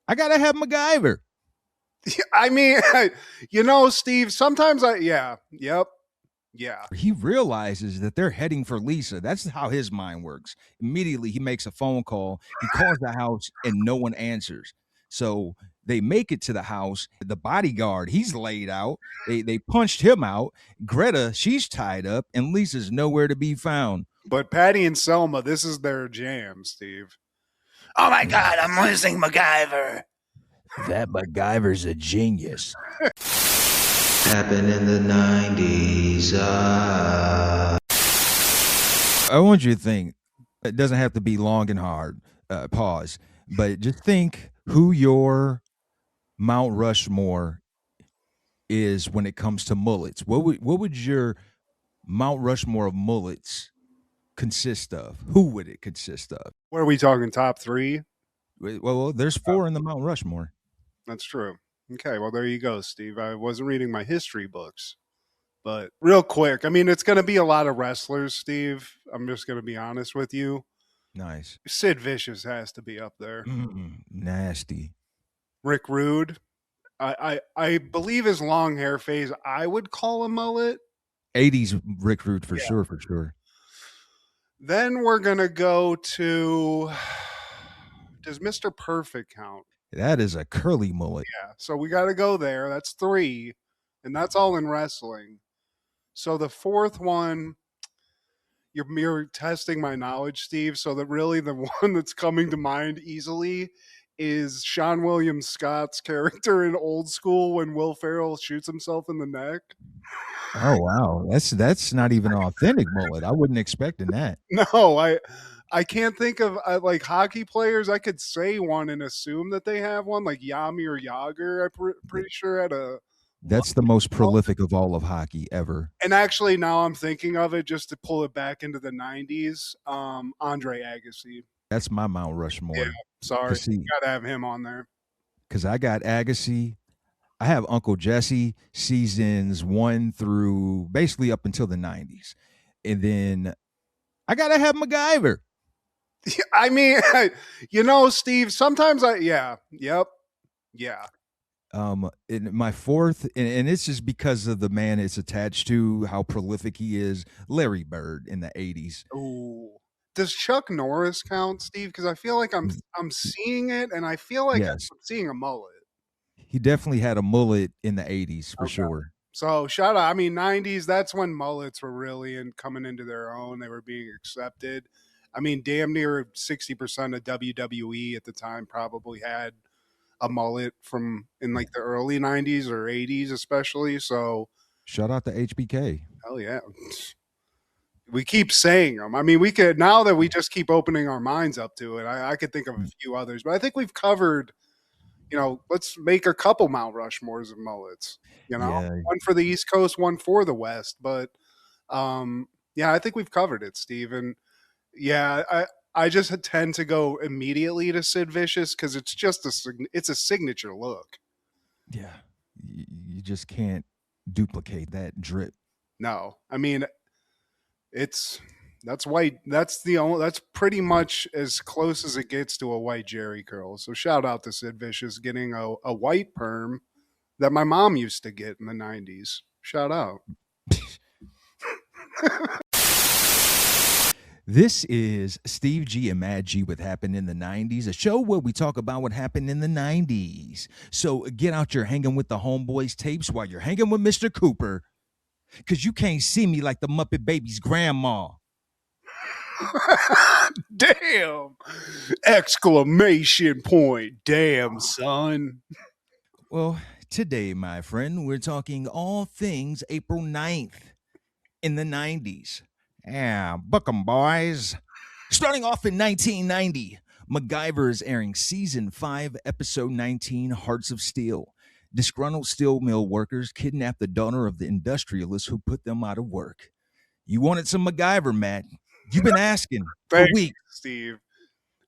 I gotta have MacGyver. I mean, Steve, sometimes yep. Yeah. He realizes that they're heading for Lisa. That's how his mind works. Immediately, he makes a phone call. He calls the house and no one answers. So they make it to the house. The bodyguard, he's laid out. They punched him out. Greta, she's tied up, and Lisa's nowhere to be found. But Patty and Selma, this is their jam, Steve. Oh my God, I'm losing MacGyver. That MacGyver's a genius. Happened in the 90s. I want you to think. It doesn't have to be long and hard. Pause. But just think who your Mount Rushmore is when it comes to mullets. What would your Mount Rushmore of mullets consist of? Who would it consist of? What are we talking, top 3? Well, there's 4 in the Mount Rushmore. That's true. Okay, well, there you go, Steve. I wasn't reading my history books. But real quick, I mean, it's going to be a lot of wrestlers, Steve. I'm just going to be honest with you. Nice. Sid Vicious has to be up there. Nasty. Rick Rude. I believe his long hair phase, I would call a mullet. 80s Rick Rude for sure. Then we're going to go to, does Mr. Perfect count? That is a curly mullet. Yeah, so we got to go there. That's 3, and that's all in wrestling. So the 4th one, you're testing my knowledge, Steve. So that really the one that's coming to mind easily is Sean William Scott's character in Old School when Will Ferrell shoots himself in the neck. Oh wow, that's not even an authentic mullet. I wasn't expecting that. No, I can't think of like hockey players. I could say one and assume that they have one, like Yami or Yager. I'm pretty sure had a. That's the most prolific of all of hockey ever. And actually, now I'm thinking of it just to pull it back into the 90s. Andre Agassi. That's my Mount Rushmore. Yeah, sorry, you gotta have him on there. Because I got Agassi. I have Uncle Jesse seasons 1 through basically up until the 90s. And then I got to have MacGyver. I mean, Steve, sometimes yep. In my 4th, and it's just because of the man it's attached to, how prolific he is, Larry Bird in the 80s. Ooh. Does Chuck Norris count, Steve? Because I feel like I'm seeing it, and I feel like I'm seeing a mullet. He definitely had a mullet in the 80s for sure. So shout out. I mean, 90s, that's when mullets were really coming into their own. They were being accepted. I mean, damn near 60% of WWE at the time probably had a mullet from in like the early 90s or 80s especially. So shout out to HBK. Hell yeah. We keep saying them. I mean, we could, now that we just keep opening our minds up to it, I could think of a few others, but I think we've covered, let's make a couple Mount Rushmores of mullets, one for the East Coast, one for the West. But I think we've covered it, Steve. And I just tend to go immediately to Sid Vicious because it's just it's a signature look. Yeah. You just can't duplicate that drip. No, I mean, that's white. That's pretty much as close as it gets to a white Jerry curl. So shout out to Sid Vicious getting a white perm that my mom used to get in the 90s. Shout out. This is Steve G and Mad G with Happened in the 90s, a show where we talk about what happened in the 90s. So get out your Hanging with the Homeboys tapes while you're hanging with Mr. Cooper, because you can't see me like the Muppet Babies' grandma. Damn! Exclamation point. Damn, son. Well, today, my friend, we're talking all things April 9th in the 90s. Yeah, book 'em, boys. Starting off in 1990, MacGyver is airing Season 5, Episode 19, Hearts of Steel. Disgruntled steel mill workers kidnap the daughter of the industrialist who put them out of work. You wanted some MacGyver, Matt. You've been asking for weeks. Steve.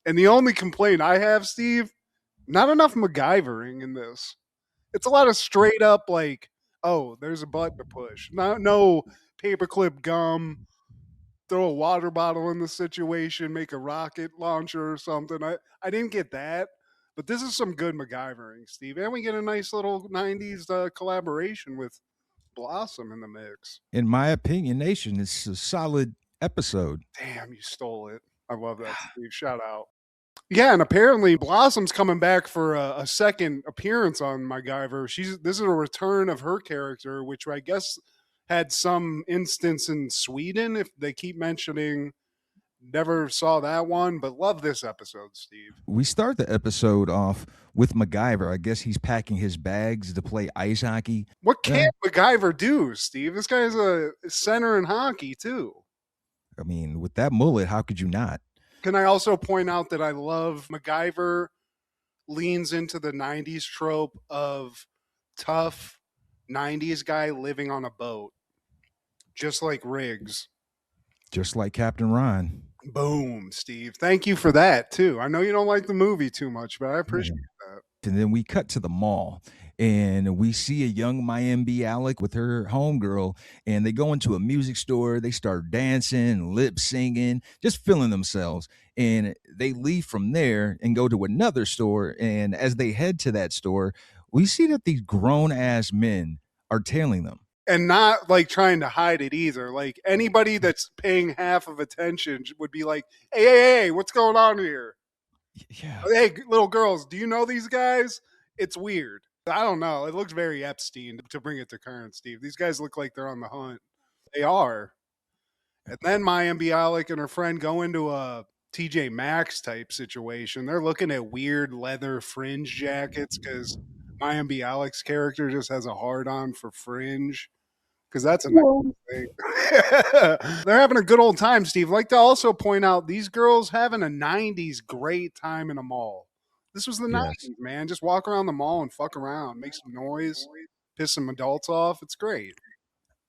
And the only complaint I have, Steve, not enough MacGyvering in this. It's a lot of straight up like, oh, there's a button to push. No paperclip gum. Throw a water bottle in the situation, make a rocket launcher or something. I didn't get that. But this is some good MacGyvering, Steve. And we get a nice little 90s collaboration with Blossom in the mix. In my opinion, Nation, it's a solid episode. Damn, you stole it. I love that, Steve. Shout out. Yeah, and apparently Blossom's coming back for a second appearance on MacGyver. This is a return of her character, which I guess had some instance in Sweden. If they keep mentioning, never saw that one, but love this episode, Steve. We start the episode off with MacGyver. I guess he's packing his bags to play ice hockey. What can't MacGyver do, Steve? This guy's a center in hockey too. I mean, with that mullet, how could you not? Can I also point out that I love MacGyver leans into the 90s trope of tough 90s guy living on a boat, just like Riggs. Just like Captain Ron. Boom, Steve. Thank you for that, too. I know you don't like the movie too much, but I appreciate that. And then we cut to the mall, and we see a young Mayim Alec with her homegirl, and they go into a music store. They start dancing, lip singing, just feeling themselves. And they leave from there and go to another store. And as they head to that store, we see that these grown-ass men are tailing them. And not like trying to hide it either. Like anybody that's paying half of attention would be like, hey, what's going on here? Yeah. Hey, little girls, do you know these guys? It's weird. I don't know. It looks very Epstein to bring it to current, Steve. These guys look like they're on the hunt. They are. And then Mayim Bialik and her friend go into a TJ Maxx type situation. They're looking at weird leather fringe jackets because Mayim Bialik's character just has a hard-on for fringe. Because that's a nice thing. They're having a good old time, Steve. I'd like to also point out these girls having a 90s great time in a mall. This was the 90s, man. Just walk around the mall and fuck around, make some noise, piss some adults off. It's great.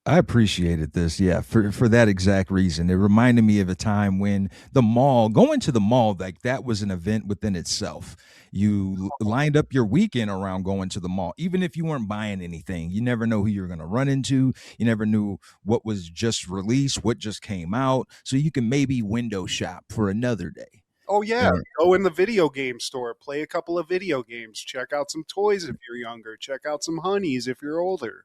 I appreciated this, for that exact reason. It reminded me of a time when going to the mall, like that was an event within itself. You lined up your weekend around going to the mall, even if you weren't buying anything. You never know who you're going to run into. You never knew what was just released, what just came out. So you can maybe window shop for another day. Oh, yeah. Go in the video game store, play a couple of video games, check out some toys if you're younger, check out some honeys if you're older.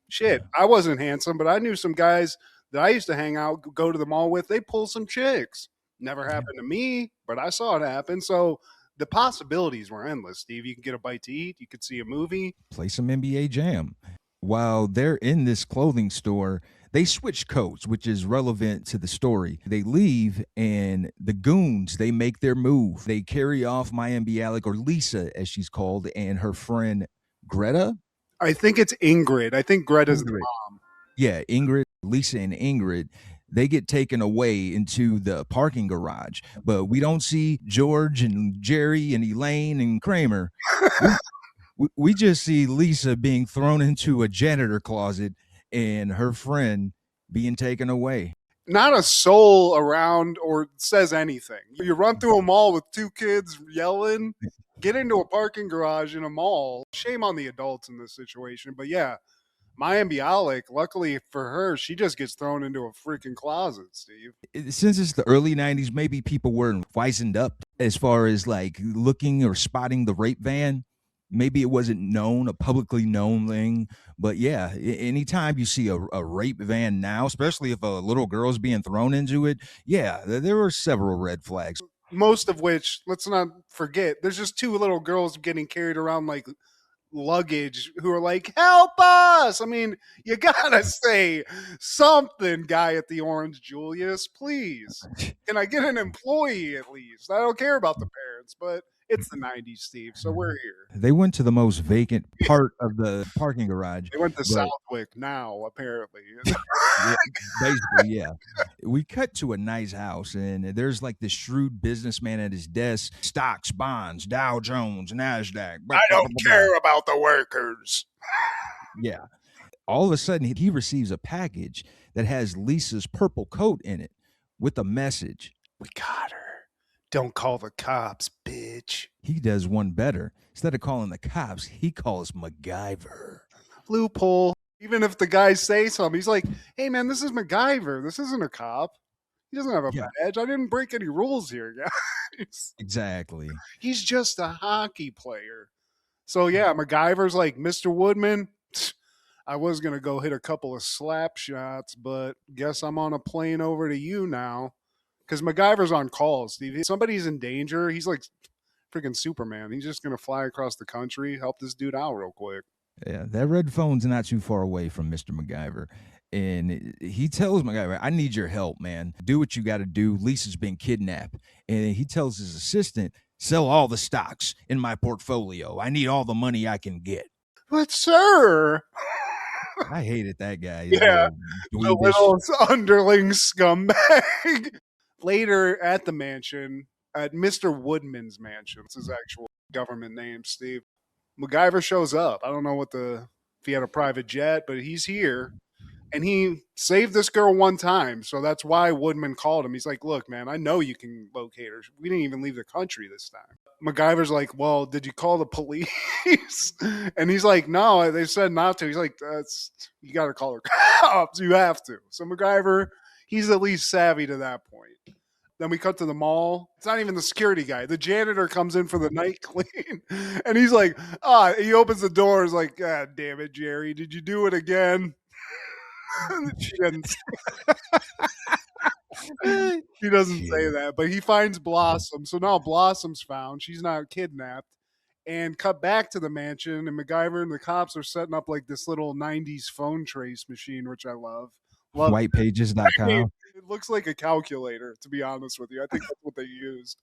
Shit, I wasn't handsome, but I knew some guys that I used to hang out, go to the mall with. They pull some chicks. Never happened to me, but I saw it happen. So the possibilities were endless, Steve. You could get a bite to eat. You could see a movie. Play some NBA Jam. While they're in this clothing store, they switch coats, which is relevant to the story. They leave, and the goons, they make their move. They carry off Mayim Bialik, or Lisa, as she's called, and her friend Greta. I think it's Ingrid. I think Greta's the mom. Yeah, Ingrid, Lisa, and Ingrid, they get taken away into the parking garage. But we don't see George and Jerry and Elaine and Kramer. We just see Lisa being thrown into a janitor closet and her friend being taken away. Not a soul around or says anything. You run through a mall with two kids yelling, get into a parking garage in a mall. Shame on the adults in this situation. But yeah, Mayim Bialik, luckily for her, she just gets thrown into a freaking closet, Steve. Since it's the early 90s, maybe people weren't wizened up as far as like looking or spotting the rape van. Maybe it wasn't a publicly known thing. But yeah, anytime you see a rape van now, especially if a little girl's being thrown into it, yeah, there were several red flags. Most of which, let's not forget, there's just two little girls getting carried around like luggage who are like, help us. I mean, you gotta say something, guy at the Orange Julius, please. Can I get an employee at least? I don't care about the parents, but it's the 90s, Steve, so we're here. They went to the most vacant part of the parking garage. They went to Southwick now, apparently. Yeah, basically, yeah. We cut to a nice house, and there's like this shrewd businessman at his desk. Stocks, bonds, Dow Jones, NASDAQ. I don't care about the workers. Yeah. All of a sudden, he receives a package that has Lisa's purple coat in it with a message. We got her. Don't call the cops, bitch. He does one better. Instead of calling the cops, he calls MacGyver. Loophole. Even if the guys say something, he's like, hey, man, this is MacGyver. This isn't a cop. He doesn't have a Yeah. badge. I didn't break any rules here, guys. Exactly. He's just a hockey player. So yeah, MacGyver's like, Mr. Woodman, I was gonna go hit a couple of slap shots, but guess I'm on a plane over to you now. Because MacGyver's on call, Steve. If somebody's in danger, he's like freaking Superman. He's just gonna fly across the country, help this dude out real quick. Yeah, that red phone's not too far away from Mr. MacGyver. And he tells MacGyver, I need your help, man. Do what you got to do. Lisa's been kidnapped. And he tells his assistant, sell all the stocks in my portfolio. I need all the money I can get. But sir, I hated that guy. Yeah, the dweebish. little underling scumbag. Later at the mansion, at Mr. Woodman's mansion, it's his actual government name, Steve. MacGyver shows up. I don't know if he had a private jet, but he's here. And he saved this girl one time, so that's why Woodman called him. He's like, look, man, I know you can locate her. We didn't even leave the country this time. MacGyver's like, well, did you call the police? And he's like, no, they said not to. He's like, you got to call the cops. You have to. So MacGyver, he's at least savvy to that point. Then we cut to the mall. It's not even the security guy. The janitor comes in for the night clean. And he's like, he opens the door. He's like, God damn it, Jerry. Did you do it again? She doesn't say that, but he finds Blossom. So now Blossom's found. She's not kidnapped. And cut back to the mansion, and MacGyver and the cops are setting up like this little 90s phone trace machine, which I love. Whitepages.com. I mean, it looks like a calculator, to be honest with you. I think that's what they used.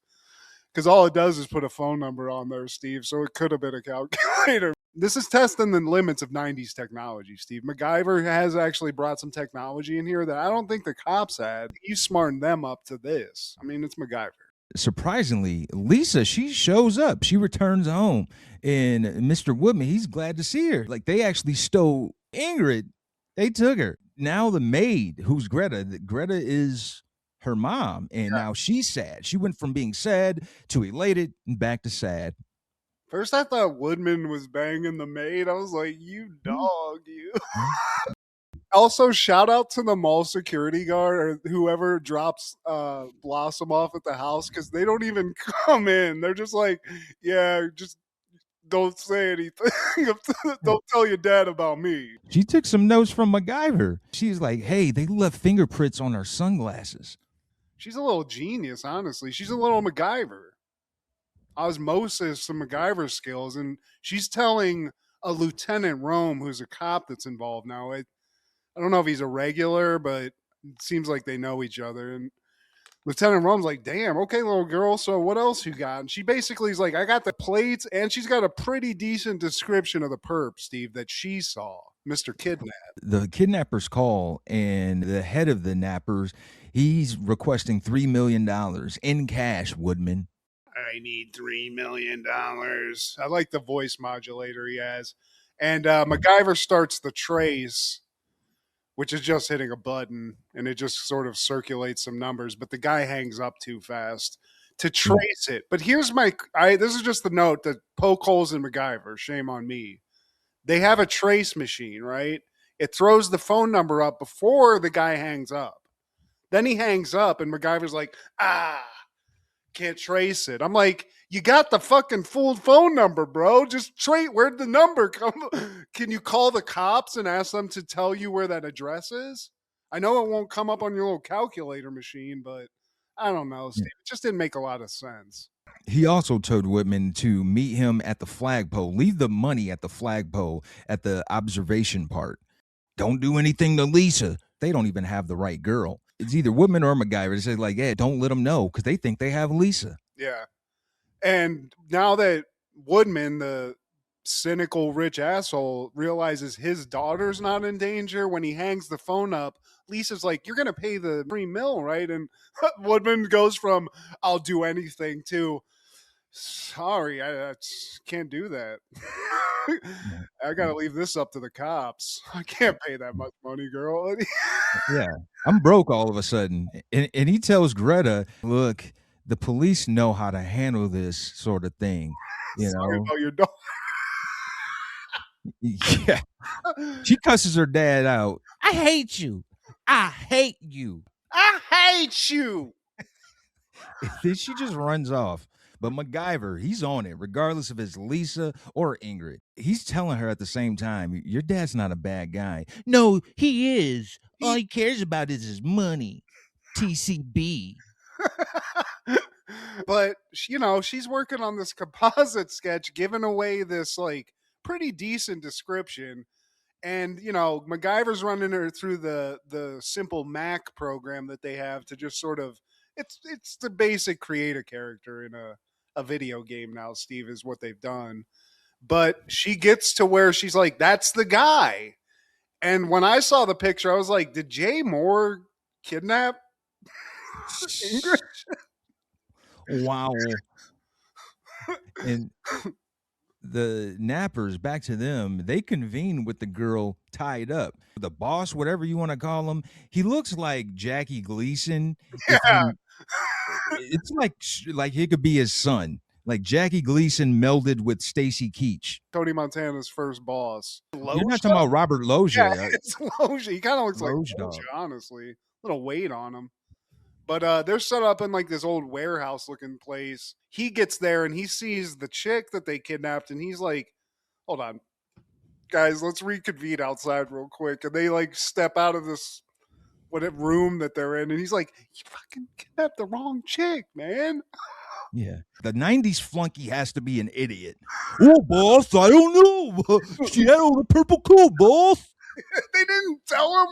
Because all it does is put a phone number on there, Steve, so it could have been a calculator. This is testing the limits of 90s technology, Steve. MacGyver has actually brought some technology in here that I don't think the cops had. He's smarting them up to this. I mean, it's MacGyver. Surprisingly, Lisa, she shows up. She returns home. And Mr. Woodman, he's glad to see her. Like, they actually stole Ingrid. They took her. Now the maid, who's Greta is her mom. And now she's sad. She went from being sad to elated and back to sad. First, I thought Woodman was banging the maid. I was like, you dog, you. Also, shout out to the mall security guard or whoever drops Blossom off at the house, because they don't even come in. They're just like, yeah, just don't say anything. Don't tell your dad about me. She took some notes from MacGyver. She's like, hey, they left fingerprints on our sunglasses. She's a little genius, honestly. She's a little MacGyver. Osmosis, some MacGyver skills, and she's telling a Lieutenant Rome, who's a cop that's involved now. I don't know if he's a regular, but it seems like they know each other. And Lieutenant Rome's like, damn, okay, little girl, so what else you got? And she basically is like, I got the plates, and she's got a pretty decent description of the perp, Steve, that she saw, Mr. Kidnap. The kidnappers call, and the head of the nappers, he's requesting $3 million in cash, Woodman. I need $3 million. I like the voice modulator he has. And MacGyver starts the trace, which is just hitting a button, and it just sort of circulates some numbers, but the guy hangs up too fast to trace it. But here's this is just the note that poke holes in MacGyver. Shame on me. They have a trace machine, right? It throws the phone number up before the guy hangs up. Then he hangs up, and MacGyver's like, can't trace it. I'm like, you got the fucking full phone number, bro. Just where'd the number come? Can you call the cops and ask them to tell you where that address is? I know it won't come up on your little calculator machine, but I don't know, Steve. It just didn't make a lot of sense. He also told Woodman to meet him at the flagpole. Leave the money at the flagpole at the observation part. Don't do anything to Lisa. They don't even have the right girl. It's either Woodman or MacGyver. They say, like, yeah, don't let them know, because they think they have Lisa. Yeah. And now that Woodman, the cynical rich asshole, realizes his daughter's not in danger, when he hangs the phone up, Lisa's like, you're going to pay the $3 million, right? And Woodman goes from, I'll do anything, to, sorry, I can't do that. I got to leave this up to the cops. I can't pay that much money, girl. Yeah, I'm broke all of a sudden. And he tells Greta, look, the police know how to handle this sort of thing. Sorry about your dog. Yeah. She cusses her dad out. I hate you. I hate you. I hate you. Then she just runs off. But MacGyver, he's on it, regardless if it's Lisa or Ingrid. He's telling her at the same time, your dad's not a bad guy. No, he is. All he cares about is his money. TCB. But she's working on this composite sketch, giving away this like pretty decent description. And MacGyver's running her through the simple Mac program that they have to just sort of it's the basic create a character in a video game now, Steve, is what they've done. But she gets to where she's like, that's the guy. And when I saw the picture, I was like, did Jay Moore kidnap Ingrid? Wow. And the nappers, back to them, they convene with the girl tied up. The boss, whatever you want to call him, he looks like Jackie Gleason. Yeah. It's like he could be his son. Like Jackie Gleason melded with Stacy Keach. Tony Montana's first boss. You're not talking about Robert Loggia. Yeah, it's Loggia. He kind of looks like Loggia, honestly. A little weight on him. But they're set up in like this old warehouse looking place. He gets there and he sees the chick that they kidnapped, and he's like, hold on, guys, let's reconvene outside real quick. And they like step out of this room that they're in, and he's like, you fucking kidnapped the wrong chick, man. Yeah. The 90s flunky has to be an idiot. Oh, boss, I don't know. She had on a purple coat, boss. They didn't tell him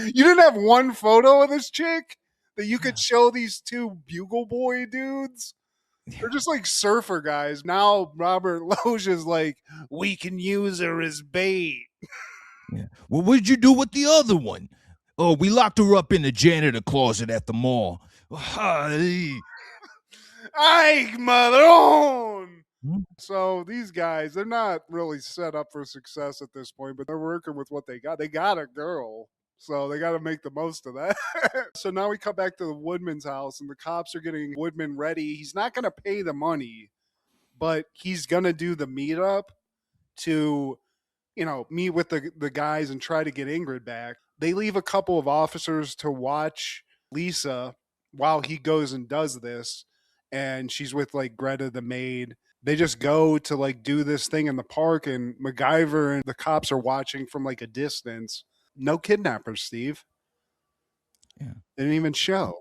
you didn't have one photo of this chick that you could show these two Bugle Boy dudes. They're just like surfer guys. Now Robert Loggia's like, we can use her as bait. Yeah. Well, what did you do with the other one? Oh, we locked her up in the janitor closet at the mall. Ay, madrón! So these guys, they're not really set up for success at this point, but they're working with what they got. They got a girl, so they got to make the most of that. So now we come back to the Woodman's house, and the cops are getting Woodman ready. He's not going to pay the money, but he's going to do the meetup to, meet with the guys and try to get Ingrid back. They leave a couple of officers to watch Lisa while he goes and does this, and she's with like Greta the maid. They just go to like do this thing in the park, and MacGyver and the cops are watching from like a distance. No kidnappers, Steve. Yeah. They didn't even show.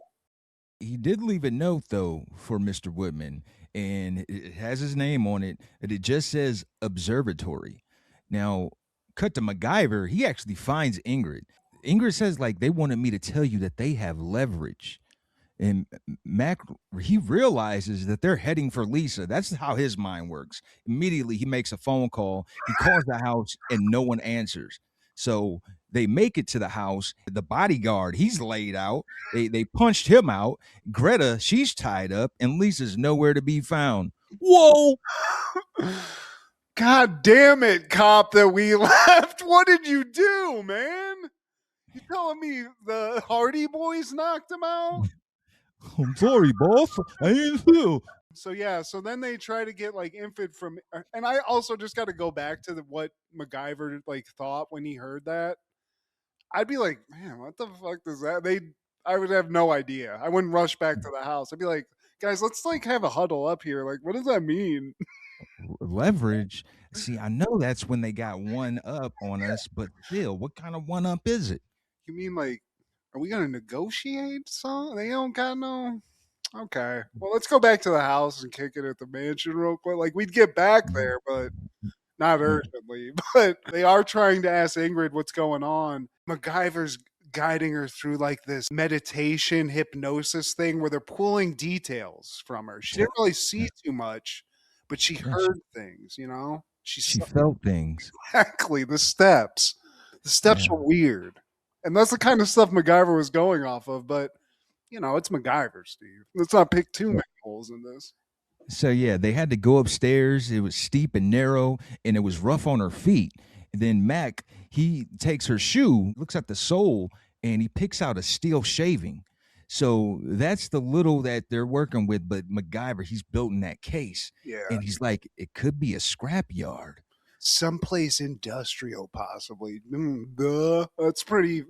He did leave a note, though, for Mr. Woodman, and it has his name on it, and it just says observatory. Now, cut to MacGyver, he actually finds Ingrid. Ingrid says, like, they wanted me to tell you that they have leverage. And Mac, he realizes that they're heading for Lisa. That's how his mind works. Immediately, he makes a phone call. He calls the house, and no one answers. So they make it to the house. The bodyguard, he's laid out. They punched him out. Greta, she's tied up, and Lisa's nowhere to be found. Whoa! God damn it, cop, that we left. What did you do, man? You telling me the Hardy Boys knocked him out? I'm sorry, boss. I didn't feel. So then they try to get like infant from, and I also just got to go back to what MacGyver like thought when he heard that. I'd be like, man, what the fuck does that? I would have no idea. I wouldn't rush back to the house. I'd be like, guys, let's like have a huddle up here. Like, what does that mean? Leverage. See, I know that's when they got one up on us, but still, what kind of one up is it? You mean like, are we gonna negotiate something? They don't got no. Okay, well, let's go back to the house and kick it at the mansion real quick. Like, we'd get back there, but not urgently. But they are trying to ask Ingrid what's going on. MacGyver's guiding her through like this meditation hypnosis thing where they're pulling details from her. She didn't really see too much, but she heard things, She felt things. Exactly. The steps were weird. And that's the kind of stuff MacGyver was going off of, but it's MacGyver, Steve. Let's not pick too many holes in this. So yeah, they had to go upstairs. It was steep and narrow, and it was rough on her feet. And then Mac, he takes her shoe, looks at the sole, and he picks out a steel shaving. So that's the little that they're working with. But MacGyver, he's building that case. Yeah. And he's like, it could be a scrap yard. someplace industrial, possibly. That's pretty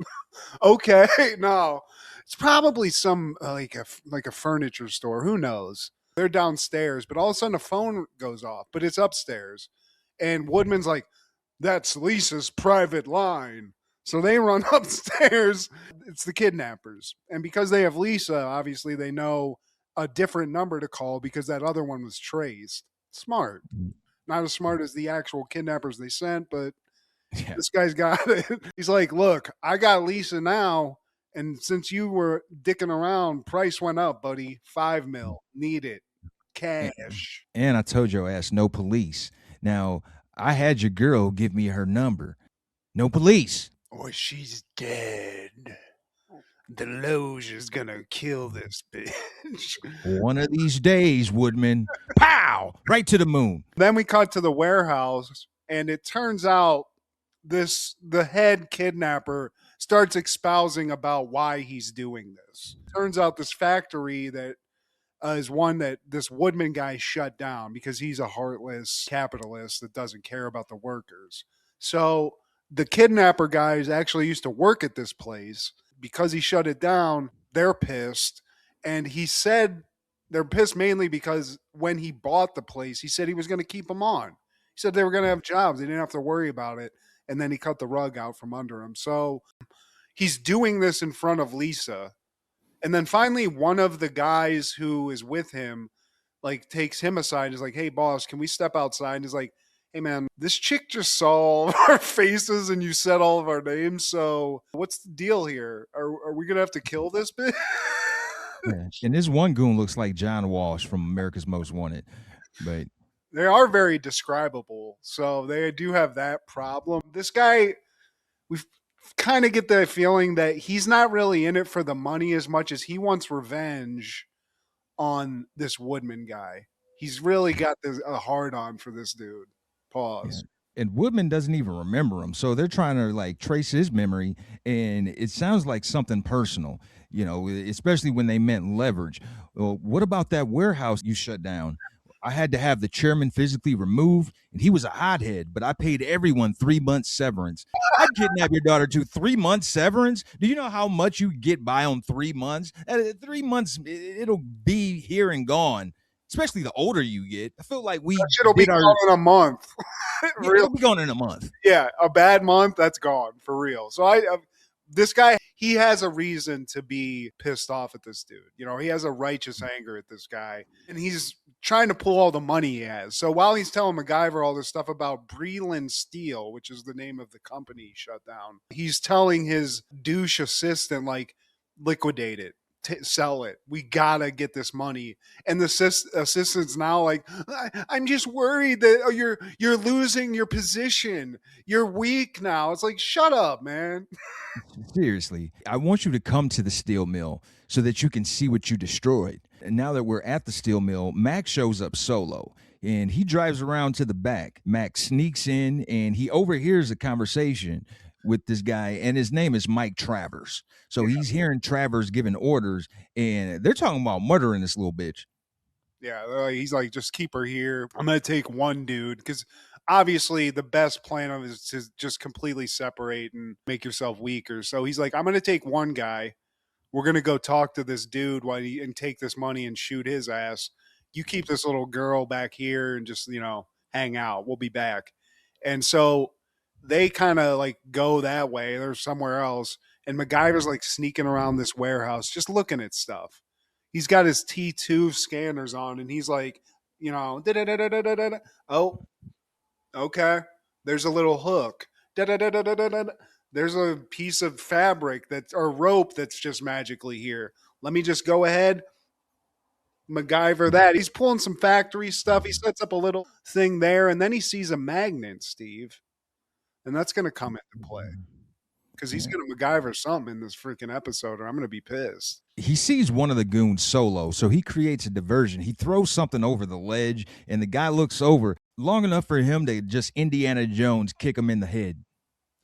okay. No, it's probably some like a furniture store. Who knows? They're downstairs, but all of a sudden a phone goes off, but it's upstairs, and Woodman's like, "That's Lisa's private line." So they run upstairs. It's the kidnappers, and because they have Lisa, obviously they know a different number to call because that other one was traced. Smart. Not as smart as the actual kidnappers they sent, but Yeah. this guy's got it. He's like, look, I got Lisa now. And since you were dicking around, price went up, buddy. $5 million. Need it. Cash. And I told your ass no police. Now, I had your girl give me her number. No police. Or she's dead. The Loge is gonna kill this bitch. One of these days, Woodman. Pow! Right to the moon. Then we cut to the warehouse, and it turns out the head kidnapper starts espousing about why he's doing this. Turns out this factory that is one that this Woodman guy shut down because he's a heartless capitalist that doesn't care about the workers. So the kidnapper guys actually used to work at this place. Because he shut it down, they're pissed. And he said they're pissed mainly because when he bought the place, he said he was going to keep them on. He said they were going to have jobs. They didn't have to worry about it. And then he cut the rug out from under him. So he's doing this in front of Lisa. And then finally, one of the guys who is with him, like, takes him aside and is like, hey, boss, can we step outside? And he's like, hey, man, this chick just saw all of our faces and you said all of our names. So what's the deal here? Are we going to have to kill this bitch? Yeah. And this one goon looks like John Walsh from America's Most Wanted. But they are very describable. So they do have that problem. This guy, we kind of get the feeling that he's not really in it for the money as much as he wants revenge on this Woodman guy. He's really got a hard on for this dude. Pause. Yeah. And Woodman doesn't even remember him. So they're trying to like trace his memory. And it sounds like something personal, you know, especially when they meant leverage. Well, what about that warehouse you shut down? I had to have the chairman physically removed, and he was a hothead, but I paid everyone 3 months severance. I'd kidnap your daughter to 3 months severance. Do you know how much you get by on 3 months? 3 months, it'll be here and gone. Especially the older you get. I feel like it'll be gone in a month. It'll be gone in a month. Yeah, a bad month, that's gone for real. So this guy, he has a reason to be pissed off at this dude. You know, he has a righteous anger at this guy, and he's trying to pull all the money he has. So while he's telling MacGyver all this stuff about Breland Steel, which is the name of the company he shut down, he's telling his douche assistant, like, liquidate it. Sell it. We gotta get this money. And the assistant's now like, I'm just worried that you're losing your position. You're weak now. It's like, shut up, man. Seriously, I want you to come to the steel mill so that you can see what you destroyed. And now that we're at the steel mill, Mac shows up solo. And he drives around to the back. Mac sneaks in and he overhears a conversation with this guy, and his name is Mike Travers. So he's hearing Travers giving orders, and they're talking about murdering this little bitch. Yeah, he's like, just keep her here. I'm going to take one dude, because obviously the best plan of is to just completely separate and make yourself weaker. So he's like, I'm going to take one guy. We're going to go talk to this dude and take this money and shoot his ass. You keep this little girl back here and just, hang out. We'll be back. And so they kind of like go that way. They're somewhere else. And MacGyver's like sneaking around this warehouse, just looking at stuff. He's got his T2 scanners on and he's like, oh, okay. There's a little hook. There's a piece of fabric or rope that's just magically here. Let me just go ahead. MacGyver that. He's pulling some factory stuff. He sets up a little thing there and then he sees a magnet, Steve. And that's going to come into play because he's going to MacGyver something in this freaking episode or I'm going to be pissed. He sees one of the goons solo, so he creates a diversion. He throws something over the ledge, and the guy looks over long enough for him to just Indiana Jones kick him in the head.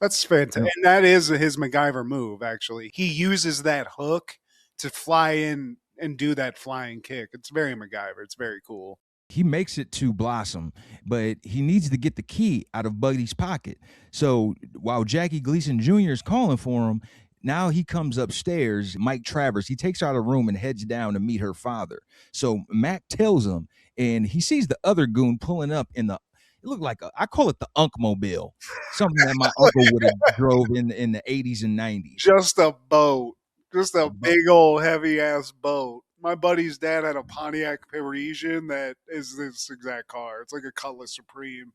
That's fantastic. And that is his MacGyver move, actually. He uses that hook to fly in and do that flying kick. It's very MacGyver. It's very cool. He makes it to Blossom, but he needs to get the key out of Buddy's pocket. So while Jackie Gleason Jr. is calling for him, now he comes upstairs, Mike Travers, he takes her out of the room and heads down to meet her father. So Mac tells him, and he sees the other goon pulling up in it looked like I call it the Unkmobile, something that my uncle would have drove in the 80s and 90s. Just a boat. Just a big old heavy ass boat. My buddy's dad had a Pontiac Parisian that is this exact car. It's like a Cutlass Supreme.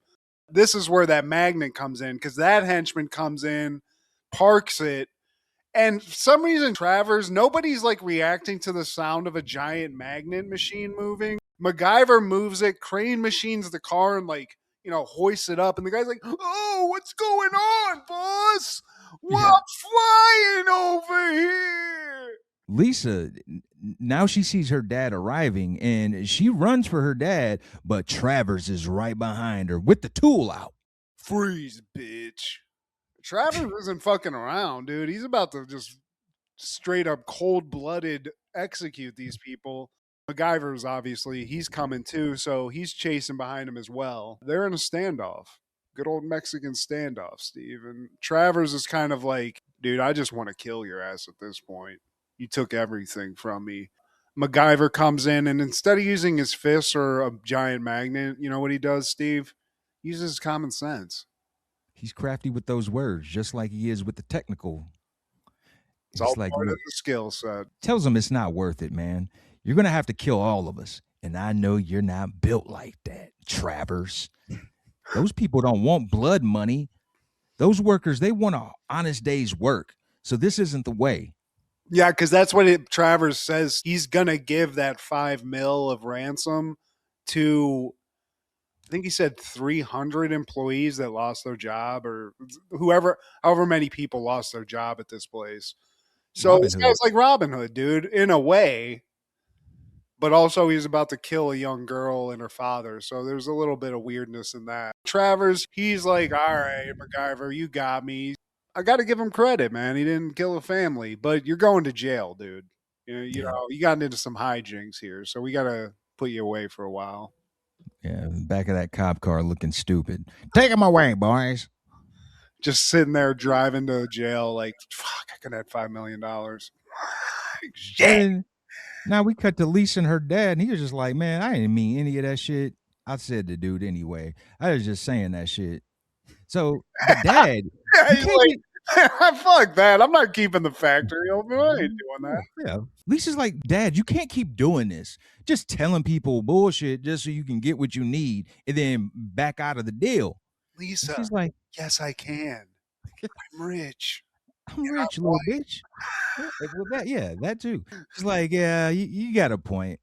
This is where that magnet comes in, because that henchman comes in, parks it, and for some reason, Travers, nobody's like reacting to the sound of a giant magnet machine moving. MacGyver moves it, Crane machines the car and hoists it up, and the guy's like, "Oh, what's going on, boss? What's flying over here?" Lisa, now she sees her dad arriving and she runs for her dad, but Travers is right behind her with the tool out. Freeze, bitch. Travers isn't fucking around, dude. He's about to just straight up cold-blooded execute these people. MacGyver's obviously, he's coming too, so he's chasing behind him as well. They're in a standoff. Good old Mexican standoff, Steve. And Travers is kind of like, dude, I just want to kill your ass at this point. You took everything from me. MacGyver comes in, and instead of using his fists or a giant magnet, you know what he does, Steve? He uses common sense. He's crafty with those words, just like he is with the technical. It's all part of the skill set. Tells him it's not worth it, man. You're going to have to kill all of us. And I know you're not built like that, Travers. Those people don't want blood money. Those workers, they want an honest day's work. So this isn't the way. Yeah, because that's what Travers says. He's going to give that $5 million of ransom to, I think he said 300 employees that lost their job, or however many people lost their job at this place. So this guy's like Robin Hood, dude, in a way. But also he's about to kill a young girl and her father. So there's a little bit of weirdness in that. Travers, he's like, all right, MacGyver, you got me. I got to give him credit, man. He didn't kill a family, but you're going to jail, dude. You know, you got into some hijinks here, so we got to put you away for a while. Yeah, back of that cop car looking stupid. Take him away, boys. Just sitting there driving to jail like, fuck, I could have $5 million. Shit. And now we cut to Lisa and her dad, and he was just like, man, I didn't mean any of that shit. I said the dude anyway. I was just saying that shit. So the dad, fuck that. I'm not keeping the factory open. I ain't doing that. Yeah. Lisa's like, Dad, you can't keep doing this. Just telling people bullshit just so you can get what you need and then back out of the deal. Lisa, she's like, yes, I can. I'm rich. I'm rich, little bitch. Well, that too. She's like, yeah, you got a point.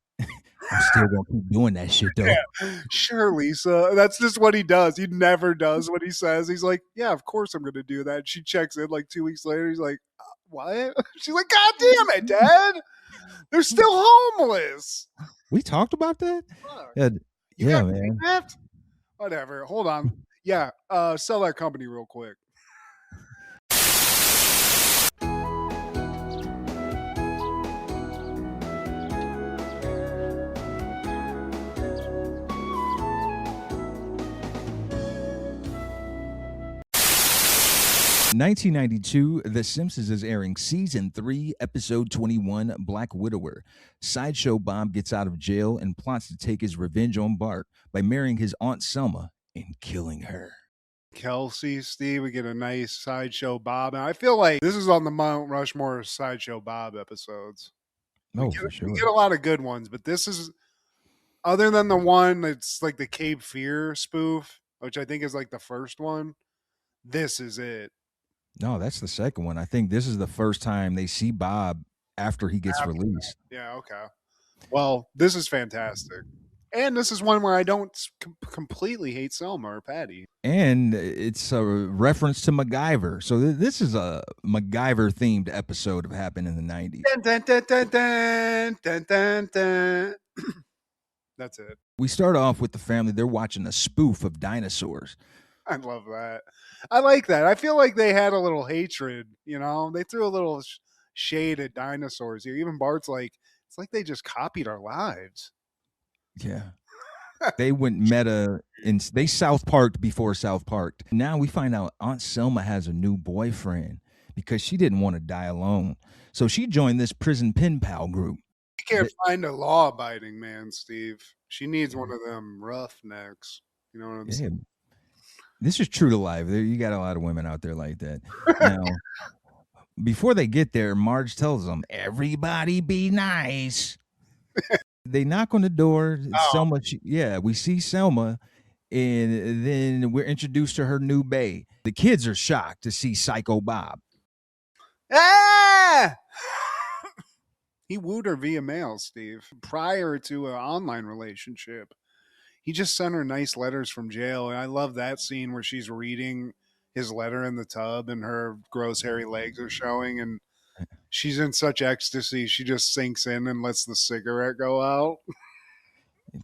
I'm still gonna keep doing that shit though. Yeah, sure, Lisa. That's just what he does. He never does what he says. He's like, yeah, of course I'm gonna do that. She checks in like 2 weeks later. He's like, what? She's like, God damn it, Dad. They're still homeless. We talked about that? Yeah, man. Kidnapped? Whatever. Hold on. Yeah, sell that company real quick. 1992, The Simpsons is airing Season 3, Episode 21, Black Widower. Sideshow Bob gets out of jail and plots to take his revenge on Bart by marrying his Aunt Selma and killing her. Kelsey, Steve, we get a nice Sideshow Bob. And I feel like this is on the Mount Rushmore Sideshow Bob episodes. For sure. We get a lot of good ones, but this is, other than the one that's like the Cape Fear spoof, which I think is like the first one, this is it. No, that's the second one. I think this is the first time they see Bob after he gets released. Yeah, okay. Well, this is fantastic. And this is one where I don't completely hate Selma or Patty. And it's a reference to MacGyver. So this is a MacGyver-themed episode of Happened in the 90s. Dun, dun, dun, dun, dun, dun, dun. That's it. We start off with the family. They're watching a spoof of dinosaurs. I love that. I like that. I feel like they had a little hatred, you know? They threw a little shade at dinosaurs here. Even Bart's like, it's like they just copied our lives. Yeah. They went meta and they South Parked before South Parked. Now we find out Aunt Selma has a new boyfriend because she didn't want to die alone. So she joined this prison pen pal group. You can't find a law-abiding man, Steve. She needs one of them roughnecks. You know what I'm saying? This is true to life. You got a lot of women out there like that. Now, before they get there, Marge tells them, everybody be nice. They knock on the door. Selma, we see Selma, and then we're introduced to her new bae. The kids are shocked to see Psycho Bob. Ah! He wooed her via mail, Steve, prior to an online relationship. He just sent her nice letters from jail, and I love that scene where she's reading his letter in the tub and her gross hairy legs are showing, and she's in such ecstasy she just sinks in and lets the cigarette go out.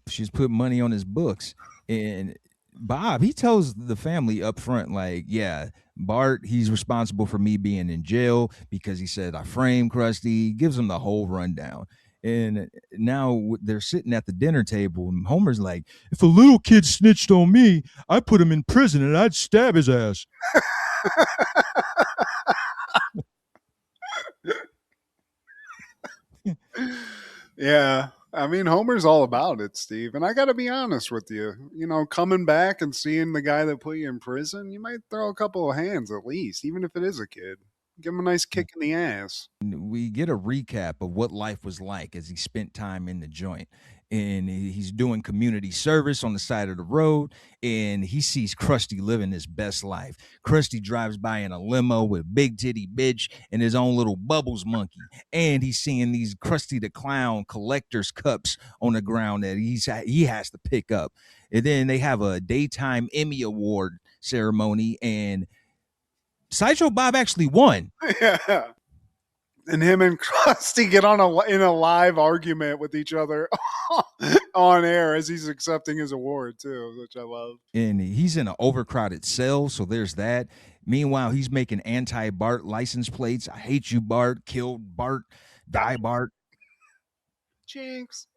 She's put money on his books. And Bob, he tells the family up front, like, yeah, Bart, he's responsible for me being in jail because he said I framed Krusty. He gives him the whole rundown. And now they're sitting at the dinner table, and Homer's like, if a little kid snitched on me, I'd put him in prison and I'd stab his ass. Yeah. I mean, Homer's all about it, Steve. And I got to be honest with you. You know, coming back and seeing the guy that put you in prison, you might throw a couple of hands at least, even if it is a kid. Give him a nice kick in the ass. We get a recap of what life was like as he spent time in the joint. And he's doing community service on the side of the road, and he sees Krusty living his best life. Krusty drives by in a limo with Big Titty Bitch and his own little Bubbles monkey. And he's seeing these Krusty the Clown collector's cups on the ground that he has to pick up. And then they have a daytime Emmy Award ceremony, and Sideshow Bob actually won. Yeah. And him and Krusty get in a live argument with each other on air as he's accepting his award too, which I love. And he's in an overcrowded cell, so there's that. Meanwhile, he's making anti-Bart license plates. I hate you, Bart. Kill Bart. Die, Bart. Jinx.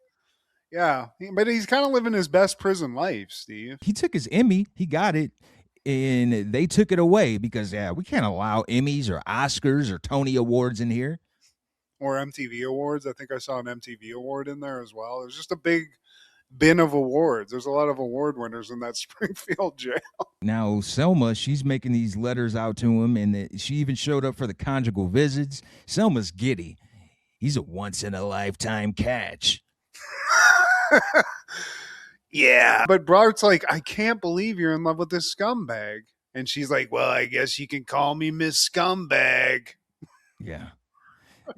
Yeah, but he's kind of living his best prison life, Steve. He took his Emmy. He got it. And they took it away because, we can't allow Emmys or Oscars or Tony Awards in here. Or MTV Awards. I think I saw an MTV Award in there as well. There's just a big bin of awards. There's a lot of award winners in that Springfield jail. Now, Selma, she's making these letters out to him, and she even showed up for the conjugal visits. Selma's giddy. He's a once-in-a-lifetime catch. Yeah. But Bart's like, I can't believe you're in love with this scumbag. And she's like, well, I guess you can call me Miss Scumbag. Yeah.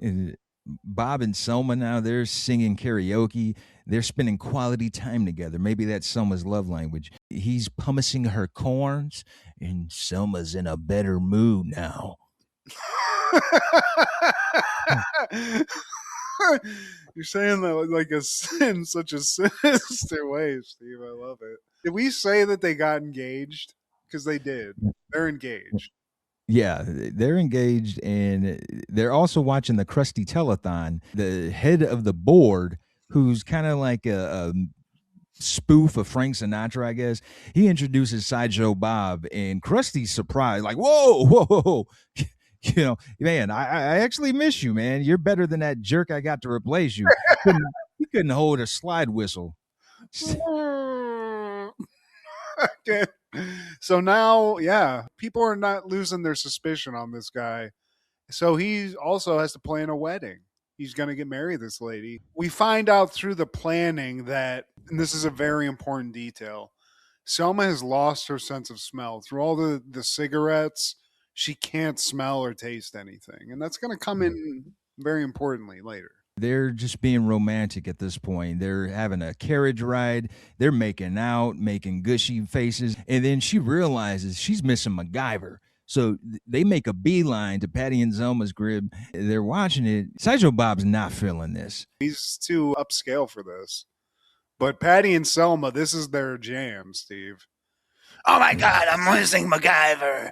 And Bob and Selma now, they're singing karaoke. They're spending quality time together. Maybe that's Selma's love language. He's pumicing her corns, and Selma's in a better mood now. You're saying that like in such a sinister way, Steve. I love it. Did we say that they got engaged? Because they did. They're engaged. Yeah, they're engaged, and they're also watching the Krusty Telethon. The head of the board, who's kind of like a spoof of Frank Sinatra, I guess, he introduces Sideshow Bob, and Krusty's surprised, like, whoa, whoa, whoa. You know, man, I actually miss you, man. You're better than that jerk I got to replace you. He couldn't hold a slide whistle. Okay. So now, people are not losing their suspicion on this guy. So he also has to plan a wedding. He's going to get married this lady. We find out through the planning that, and this is a very important detail, Selma has lost her sense of smell. Through all the cigarettes, she can't smell or taste anything. And that's going to come in very importantly later. They're just being romantic at this point. They're having a carriage ride. They're making out, making gushy faces. And then she realizes she's missing MacGyver. So they make a beeline to Patty and Zelma's crib. They're watching it. Sideshow Bob's not feeling this. He's too upscale for this. But Patty and Selma, this is their jam, Steve. Oh my God, I'm missing MacGyver.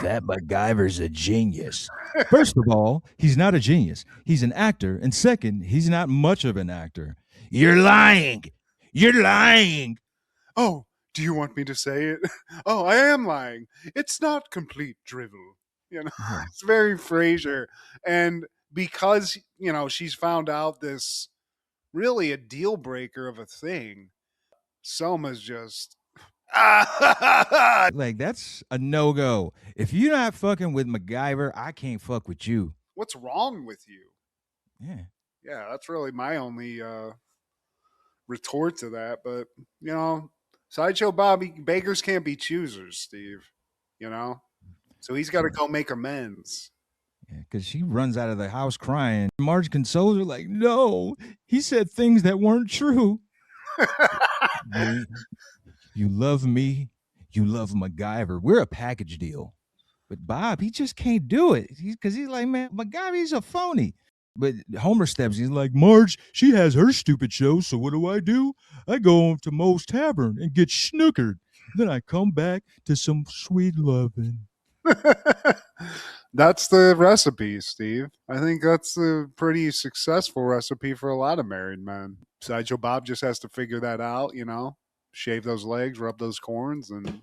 That MacGyver's a genius. First of all, he's not a genius. He's an actor. And second, he's not much of an actor. You're lying. You're lying. Oh, do you want me to say it? Oh, I am lying. It's not complete drivel. You know, it's very Frasier. And because, she's found out this really a deal breaker of a thing, Selma's just. Like, that's a no-go. If you're not fucking with MacGyver, I can't fuck with you. What's wrong with you? Yeah. Yeah, that's really my only retort to that. But, Sideshow Bob, beggars can't be choosers, Steve. So he's got to go make amends. Yeah, because she runs out of the house crying. Marge consoles her like, no, he said things that weren't true. You love me. You love MacGyver. We're a package deal. But Bob, he just can't do it. Because he's like, man, MacGyver, he's a phony. But Homer steps, he's like, Marge, she has her stupid show, so what do? I go to Moe's Tavern and get snookered. Then I come back to some sweet loving. That's the recipe, Steve. I think that's a pretty successful recipe for a lot of married men. Sideshow Bob just has to figure that out, shave those legs, rub those corns, and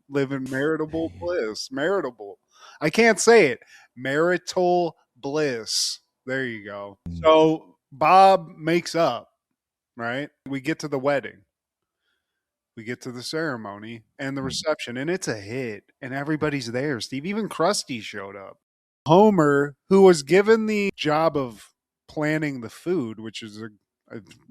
live in marital bliss. Maritable. I can't say it. Marital bliss. There you go. So Bob makes up, right? We get to the wedding. We get to the ceremony and the reception, and it's a hit, and everybody's there, Steve. Even Krusty showed up. Homer, who was given the job of planning the food, which is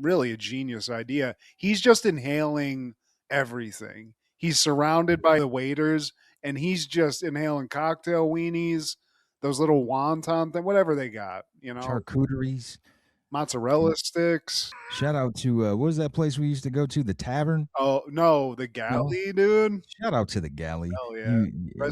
really a genius idea, he's just inhaling everything. He's surrounded by the waiters, and he's just inhaling cocktail weenies, those little wonton thing, whatever they got, charcuteries, mozzarella sticks. Shout out to what was that place we used to go to? The tavern? Oh no, the galley, dude. Shout out to the galley. Hell yeah.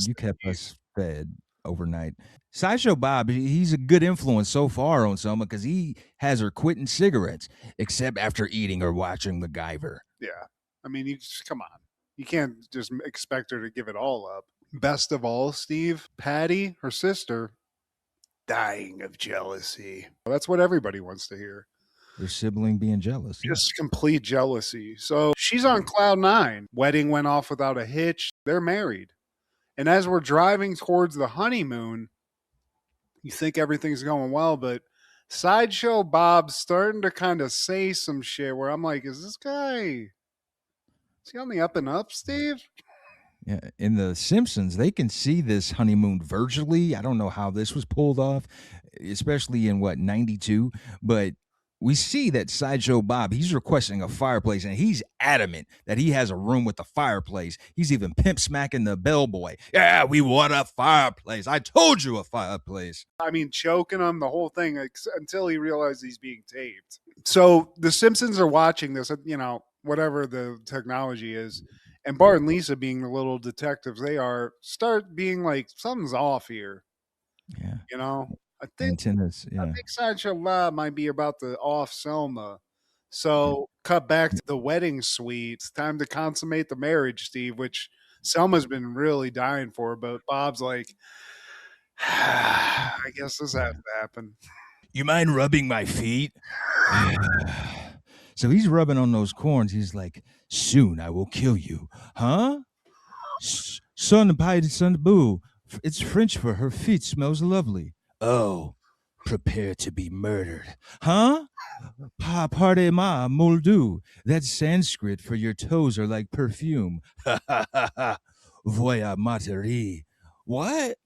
You kept us fed overnight. Sideshow Bob, he's a good influence so far on Selma because he has her quitting cigarettes, except after eating or watching MacGyver. Yeah. I mean, you just come on. You can't just expect her to give it all up. Best of all, Steve, Patty, her sister, dying of jealousy. That's what everybody wants to hear. Their sibling being jealous. Just complete jealousy. So she's on cloud nine. Wedding went off without a hitch. They're married. And as we're driving towards the honeymoon, you think everything's going well, but Sideshow Bob's starting to kind of say some shit where I'm like, is he on the up and up, Steve? Yeah, in the Simpsons, they can see this honeymoon virtually. I don't know how this was pulled off, especially in 92, but we see that Sideshow Bob, he's requesting a fireplace, and he's adamant that he has a room with a fireplace. He's even pimp smacking the bellboy. Yeah, we want a fireplace. I told you a fireplace. I mean, choking him, the whole thing, until he realizes he's being taped. So the Simpsons are watching this, whatever the technology is, and Bart and Lisa, being the little detectives they are, start being like, something's off here. Yeah. I think Sideshow Bob might be about to off Selma. So cut back to the wedding suite. It's time to consummate the marriage, Steve, which Selma's been really dying for, but Bob's like, I guess this has to happen. You mind rubbing my feet? So he's rubbing on those corns. He's like, soon I will kill you. Huh? Son pie, son boo. It's French for her feet smells lovely. Oh, prepare to be murdered. Huh? Pardez-moi, moldu. That's Sanskrit for your toes are like perfume. Ha ha ha ha. Voya materi. What?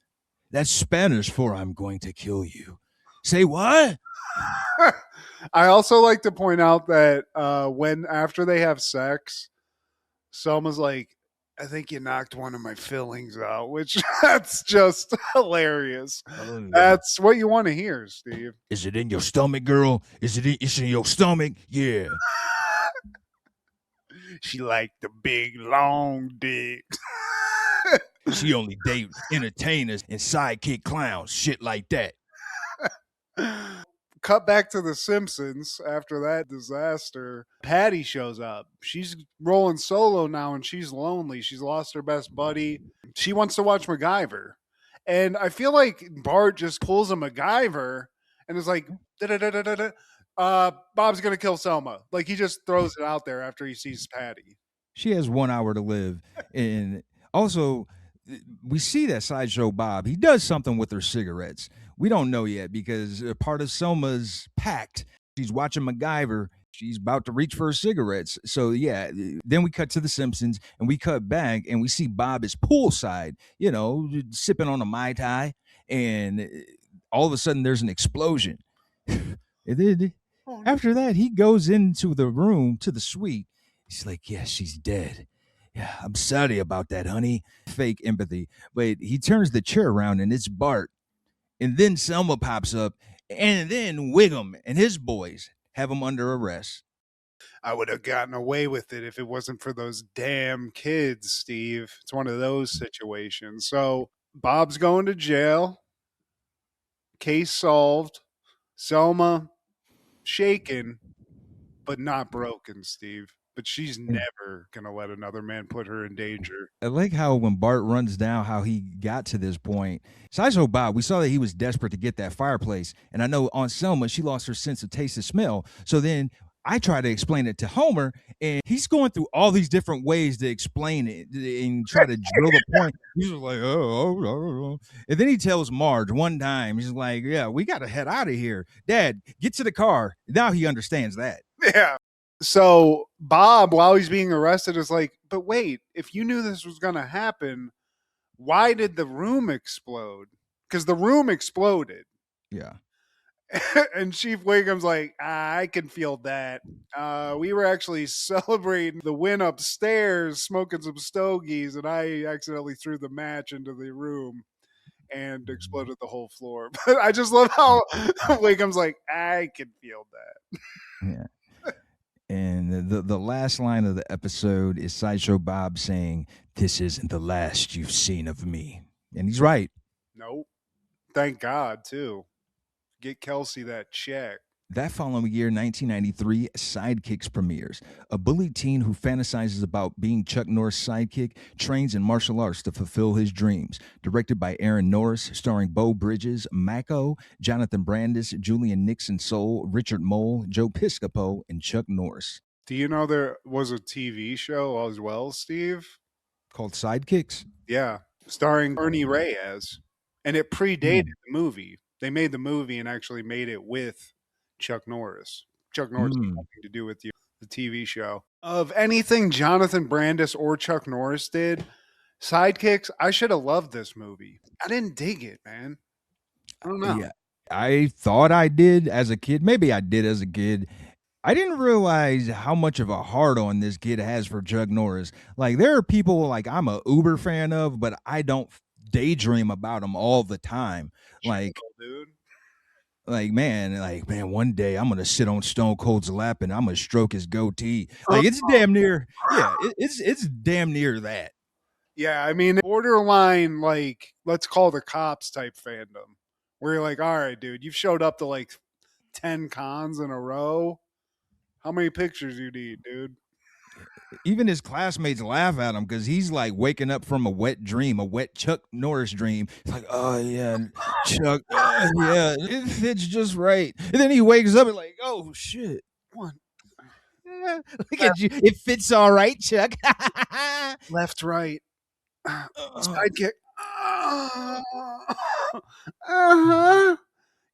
That's Spanish for I'm going to kill you. Say what? I also like to point out that after they have sex, Selma's like, I think you knocked one of my fillings out, which that's just hilarious. That's what you want to hear, Steve. Is it in your stomach, girl? It's in your stomach? Yeah. She liked the big, long dick. She only date entertainers and sidekick clowns, shit like that. Cut back to the Simpsons after that disaster. Patty shows up. She's rolling solo now, and she's lonely. She's lost her best buddy. She wants to watch MacGyver. And I feel like Bart just pulls a MacGyver and is like, da-da-da-da-da-da. Bob's gonna kill Selma. Like, he just throws it out there after he sees Patty. She has 1 hour to live. And also, we see that Sideshow Bob, he does something with her cigarettes. We don't know yet because part of Selma's pact, she's watching MacGyver. She's about to reach for her cigarettes. So, yeah, then we cut to The Simpsons and we cut back and we see Bob is poolside, sipping on a Mai Tai. And all of a sudden, there's an explosion. And then after that, he goes into the room, to the suite. He's like, yeah, she's dead. Yeah, I'm sorry about that, honey. Fake empathy. But he turns the chair around and it's Bart. And then Selma pops up. And then Wiggum and his boys have him under arrest. I would have gotten away with it if it wasn't for those damn kids, Steve. It's one of those situations. So Bob's going to jail. Case solved. Selma shaken, but not broken, Steve. But she's never going to let another man put her in danger. I like how when Bart runs down how he got to this point. Sideshow Bob, we saw that he was desperate to get that fireplace. And I know Aunt Selma, she lost her sense of taste and smell. So then I try to explain it to Homer, and he's going through all these different ways to explain it and try to drill the point. He's just like, oh. And then he tells Marge one time, he's like, yeah, we got to head out of here. Dad, get to the car. Now he understands that. Yeah. So Bob, while he's being arrested, is like, but wait, if you knew this was going to happen, why did the room explode? Because the room exploded. Yeah. And Chief Wiggum's like, I can feel that. We were actually celebrating the win upstairs, smoking some stogies, and I accidentally threw the match into the room and exploded the whole floor. But I just love how Wiggum's like, I can feel that. Yeah. And the last line of the episode is Sideshow Bob saying, this isn't the last you've seen of me. And he's right. Nope. Thank God, too. Get Kelsey that check. That following year, 1993, Sidekicks premieres. A bullied teen who fantasizes about being Chuck Norris' sidekick trains in martial arts to fulfill his dreams. Directed by Aaron Norris, starring Beau Bridges, Mako, Jonathan Brandis, Julian Nixon Soul, Richard Mole, Joe Piscopo, and Chuck Norris. Do you know there was a TV show as well, Steve? Called Sidekicks? Yeah, starring Ernie Reyes. And it predated the movie. They made the movie and actually made it with Chuck Norris. Chuck Norris had nothing to do with the TV show. Of anything Jonathan Brandis or Chuck Norris did, Sidekicks, I should have loved this movie. I didn't dig it, man. I don't know. Yeah, I thought I did as a kid. Maybe I did as a kid. I didn't realize how much of a hard-on this kid has for Chuck Norris. Like, there are people like I'm a Uber fan of, but I don't daydream about him all the time. Like, dude. Man, one day I'm gonna sit on Stone Cold's lap and I'm gonna stroke his goatee. Like, it's damn near, it's damn near that. Yeah, I mean, borderline, like, let's call the cops type fandom, where you're like, all right, dude, you've showed up to like 10 cons in a row. How many pictures you need, dude? Even his classmates laugh at him because he's like waking up from a wet dream, a wet Chuck Norris dream. It's like, oh yeah, Chuck, yeah, it fits just right. And then he wakes up and like, oh shit, One, look at you, it fits all right, Chuck. left, right, sidekick.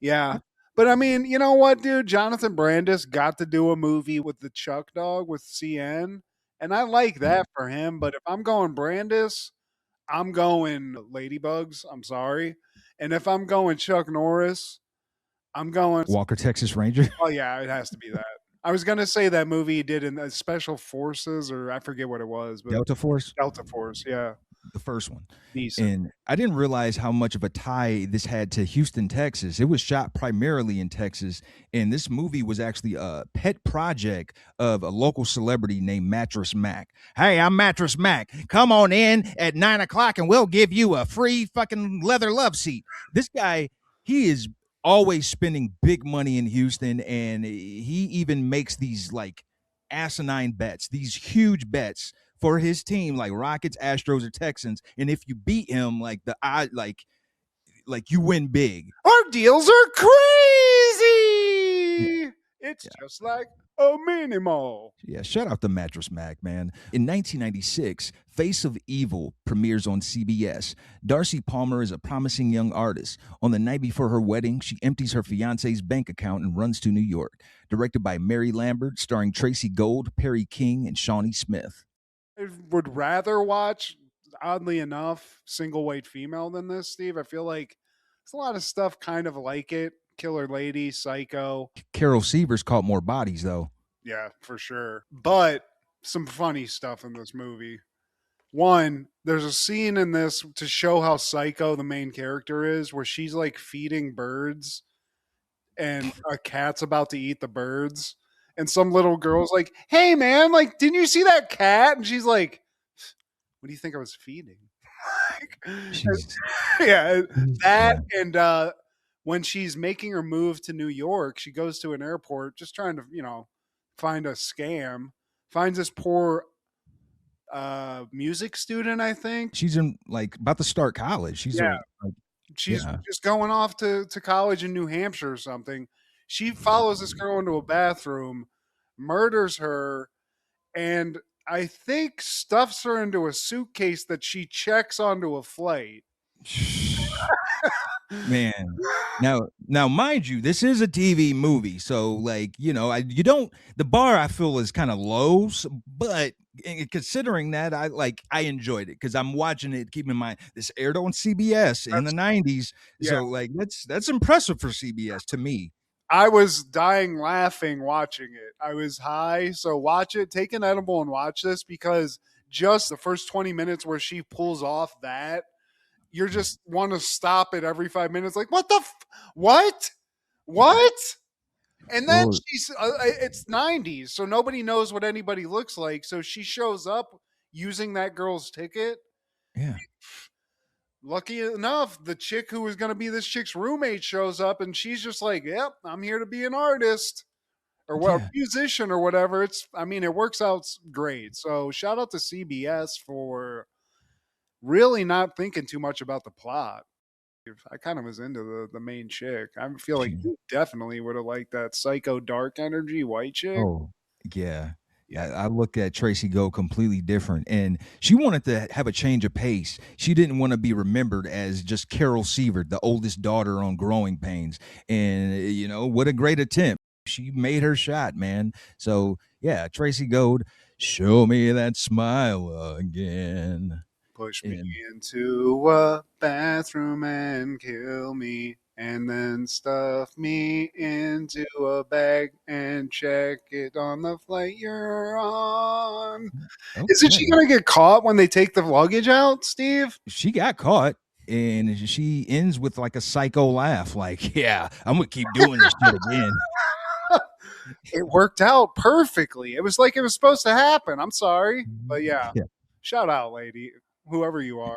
Yeah. But I mean, you know what, dude? Jonathan Brandis got to do a movie with the Chuck Dog with CN. And I like that for him. But if I'm going Brandis, I'm going Ladybugs. I'm sorry. And if I'm going Chuck Norris, I'm going Walker, Texas Ranger. Oh, yeah, it has to be that. I was going to say that movie he did in the Special Forces, or I forget what it was. But Delta Force? Delta Force, yeah. The first one. Decent. And I didn't realize how much of a tie this had to Houston, Texas. It was shot primarily in Texas, and this movie was actually a pet project of a local celebrity named Mattress Mac. Hey, I'm Mattress Mac. Come on in at 9 o'clock and we'll give you a free fucking leather love seat. This guy, he is always spending big money in Houston, and he even makes these like asinine bets, these huge bets for his team, like Rockets, Astros, or Texans. And if you beat him, like you win big. Our deals are crazy. It's just like a mini mall. Yeah, shout out to Mattress Mac, man. In 1996, Face of Evil premieres on CBS. Darcy Palmer is a promising young artist. On the night before her wedding, she empties her fiance's bank account and runs to New York. Directed by Mary Lambert, starring Tracy Gold, Perry King, and Shawnee Smith. I would rather watch, oddly enough, single weight female than this, Steve. I feel like there's a lot of stuff kind of like it. Killer Lady, Psycho. Carol Severs caught more bodies, though. Yeah, for sure. But some funny stuff in this movie. One, there's a scene in this to show how psycho the main character is, where she's like feeding birds and a cat's about to eat the birds. And some little girl's like, hey man, like, didn't you see that cat? And she's like, what do you think I was feeding? Yeah, that and when she's making her move to New York, she goes to an airport just trying to, find a scam, finds this poor music student, I think. She's in like about to start college. She's just going off to college in New Hampshire or something. She follows this girl into a bathroom, murders her, and I think stuffs her into a suitcase that she checks onto a flight. Man, now, mind you, this is a TV movie, so like the bar I feel is kind of low, but considering that, I enjoyed it because I'm watching it. Keep in mind, this aired on CBS in the '90s, so like that's impressive for CBS to me. I was dying laughing watching it. I was high, so watch it. Take an edible and watch this because just the first 20 minutes where she pulls off that. You just want to stop it every 5 minutes. Like, what the what? And then she's, it's 90s, so nobody knows what anybody looks like. So she shows up using that girl's ticket. Yeah. Lucky enough, the chick who was going to be this chick's roommate shows up and she's just like, yep, I'm here to be an artist or a musician or whatever. It works out great. So shout out to CBS for really not thinking too much about the plot. I kind of was into the main chick. I feel like you definitely would have liked that psycho dark energy white chick. Oh, yeah. I look at Tracy Gold completely different, and she wanted to have a change of pace. She didn't want to be remembered as just Carol Severs, the oldest daughter on Growing Pains. And what a great attempt. She made her shot, man. So yeah, Tracy Gold, show me that smile again. Push me into a bathroom and kill me, and then stuff me into a bag and check it on the flight you're on. Okay. Isn't she going to get caught when they take the luggage out, Steve? She got caught, and she ends with like a psycho laugh. Like, yeah, I'm going to keep doing this shit again. It worked out perfectly. It was like it was supposed to happen. I'm sorry. But yeah. Shout out, lady. Whoever you are.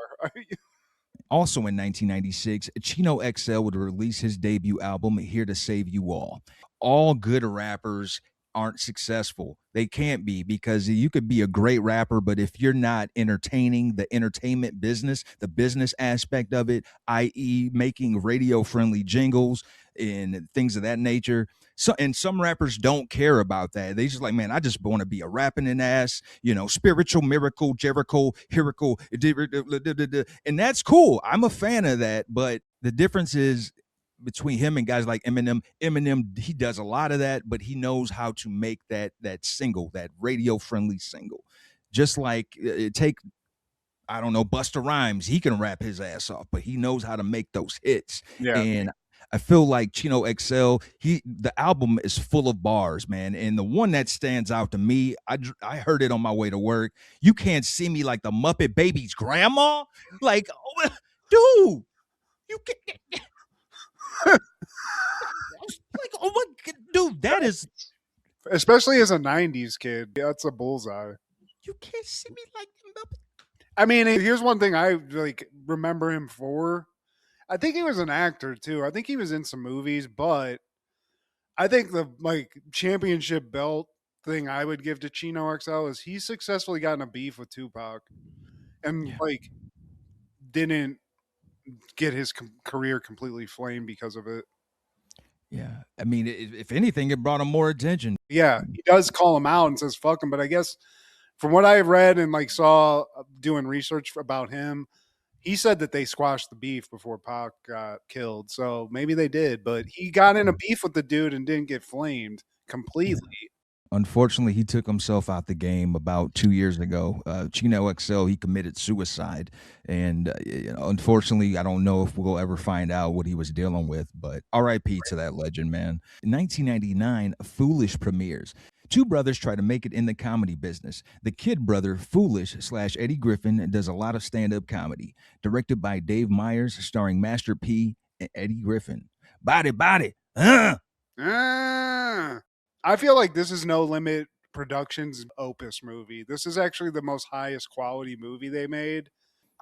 Also in 1996, Chino XL would release his debut album, Here to Save You All. All good rappers aren't successful. They can't be, because you could be a great rapper, but if you're not entertaining the entertainment business, the business aspect of it, i.e. making radio-friendly jingles and things of that nature. And some rappers don't care about that. They just like, man, I just want to be a rapping an ass, spiritual miracle, Jericho, Hirical, and that's cool. I'm a fan of that, but the difference is between him and guys like Eminem. Eminem, he does a lot of that, but he knows how to make that single, that radio-friendly single. Just like I don't know, Busta Rhymes, he can rap his ass off, but he knows how to make those hits. Yeah. And I feel like Chino XL, the album is full of bars, man. And the one that stands out to me, I heard it on my way to work. You can't see me like the Muppet Babies' grandma. Like, oh, dude, you can't. Like, oh my God, dude, that is. Especially as a 90s kid, that's a bullseye. You can't see me like the Muppet. I mean, here's one thing I remember him for. I think he was an actor too. I think he was in some movies, but I think the championship belt thing I would give to Chino XL is he successfully got in a beef with Tupac and didn't get his career completely flamed because of it. Yeah. I mean, if anything, it brought him more attention. Yeah, he does call him out and says fuck him, but I guess from what I read and like saw doing research about him, he said that they squashed the beef before Pac got killed. So maybe they did, but he got in a beef with the dude and didn't get flamed completely. Unfortunately, he took himself out the game about 2 years ago. Chino XL, he committed suicide. And unfortunately, I don't know if we'll ever find out what he was dealing with, but RIP to that legend, man. In 1999, Foolish premieres. Two brothers try to make it in the comedy business. The kid brother, Foolish / Eddie Griffin, does a lot of stand-up comedy. Directed by Dave Meyers, starring Master P and Eddie Griffin. Body, body, I feel like this is No Limit Productions' opus movie. This is actually the most highest quality movie they made.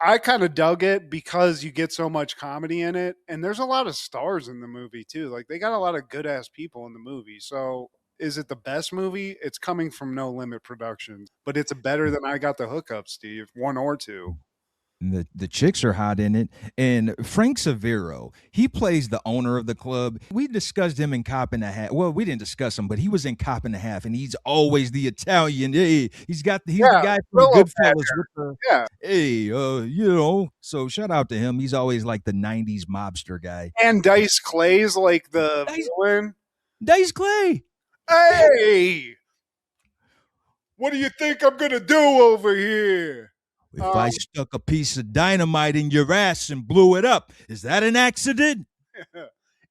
I kind of dug it because you get so much comedy in it, and there's a lot of stars in the movie too. Like they got a lot of good ass people in the movie. So is it the best movie? It's coming from No Limit Productions, but it's better than I Got the Hookup, Steve. 1 or 2. The chicks are hot in it. And Frank Severo, he plays the owner of the club. We discussed him in Cop and a Half. Well, we didn't discuss him, but he was in Cop and a Half, and he's always the Italian. Hey, he's the guy from Goodfellas with the So shout out to him. He's always like the 90s mobster guy. And Dice Clay's like the villain. Dice Clay. Hey, what do you think I'm gonna do over here? If I stuck a piece of dynamite in your ass and blew it up, is that an accident?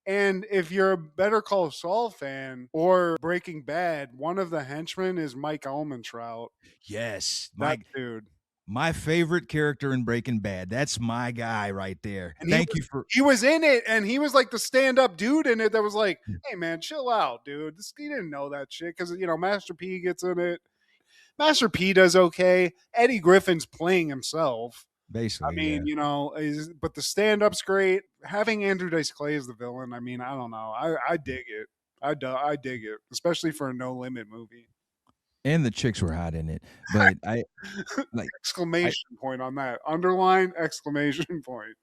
And if you're a Better Call Saul fan or Breaking Bad, one of the henchmen is Mike Almentrout. Yes, that dude. My favorite character in Breaking Bad. That's my guy right there. And he was in it, and he was like the stand-up dude in it that was like, hey man, chill out, dude. He didn't know that shit because Master P gets in it. Master P does okay. Eddie Griffin's playing himself. Basically, I mean, but the stand-up's great. Having Andrew Dice Clay as the villain, I mean, I don't know. I dig it. I dig it, especially for a No Limit movie. And the chicks were hot in it, but I like exclamation point on that. Underline exclamation point.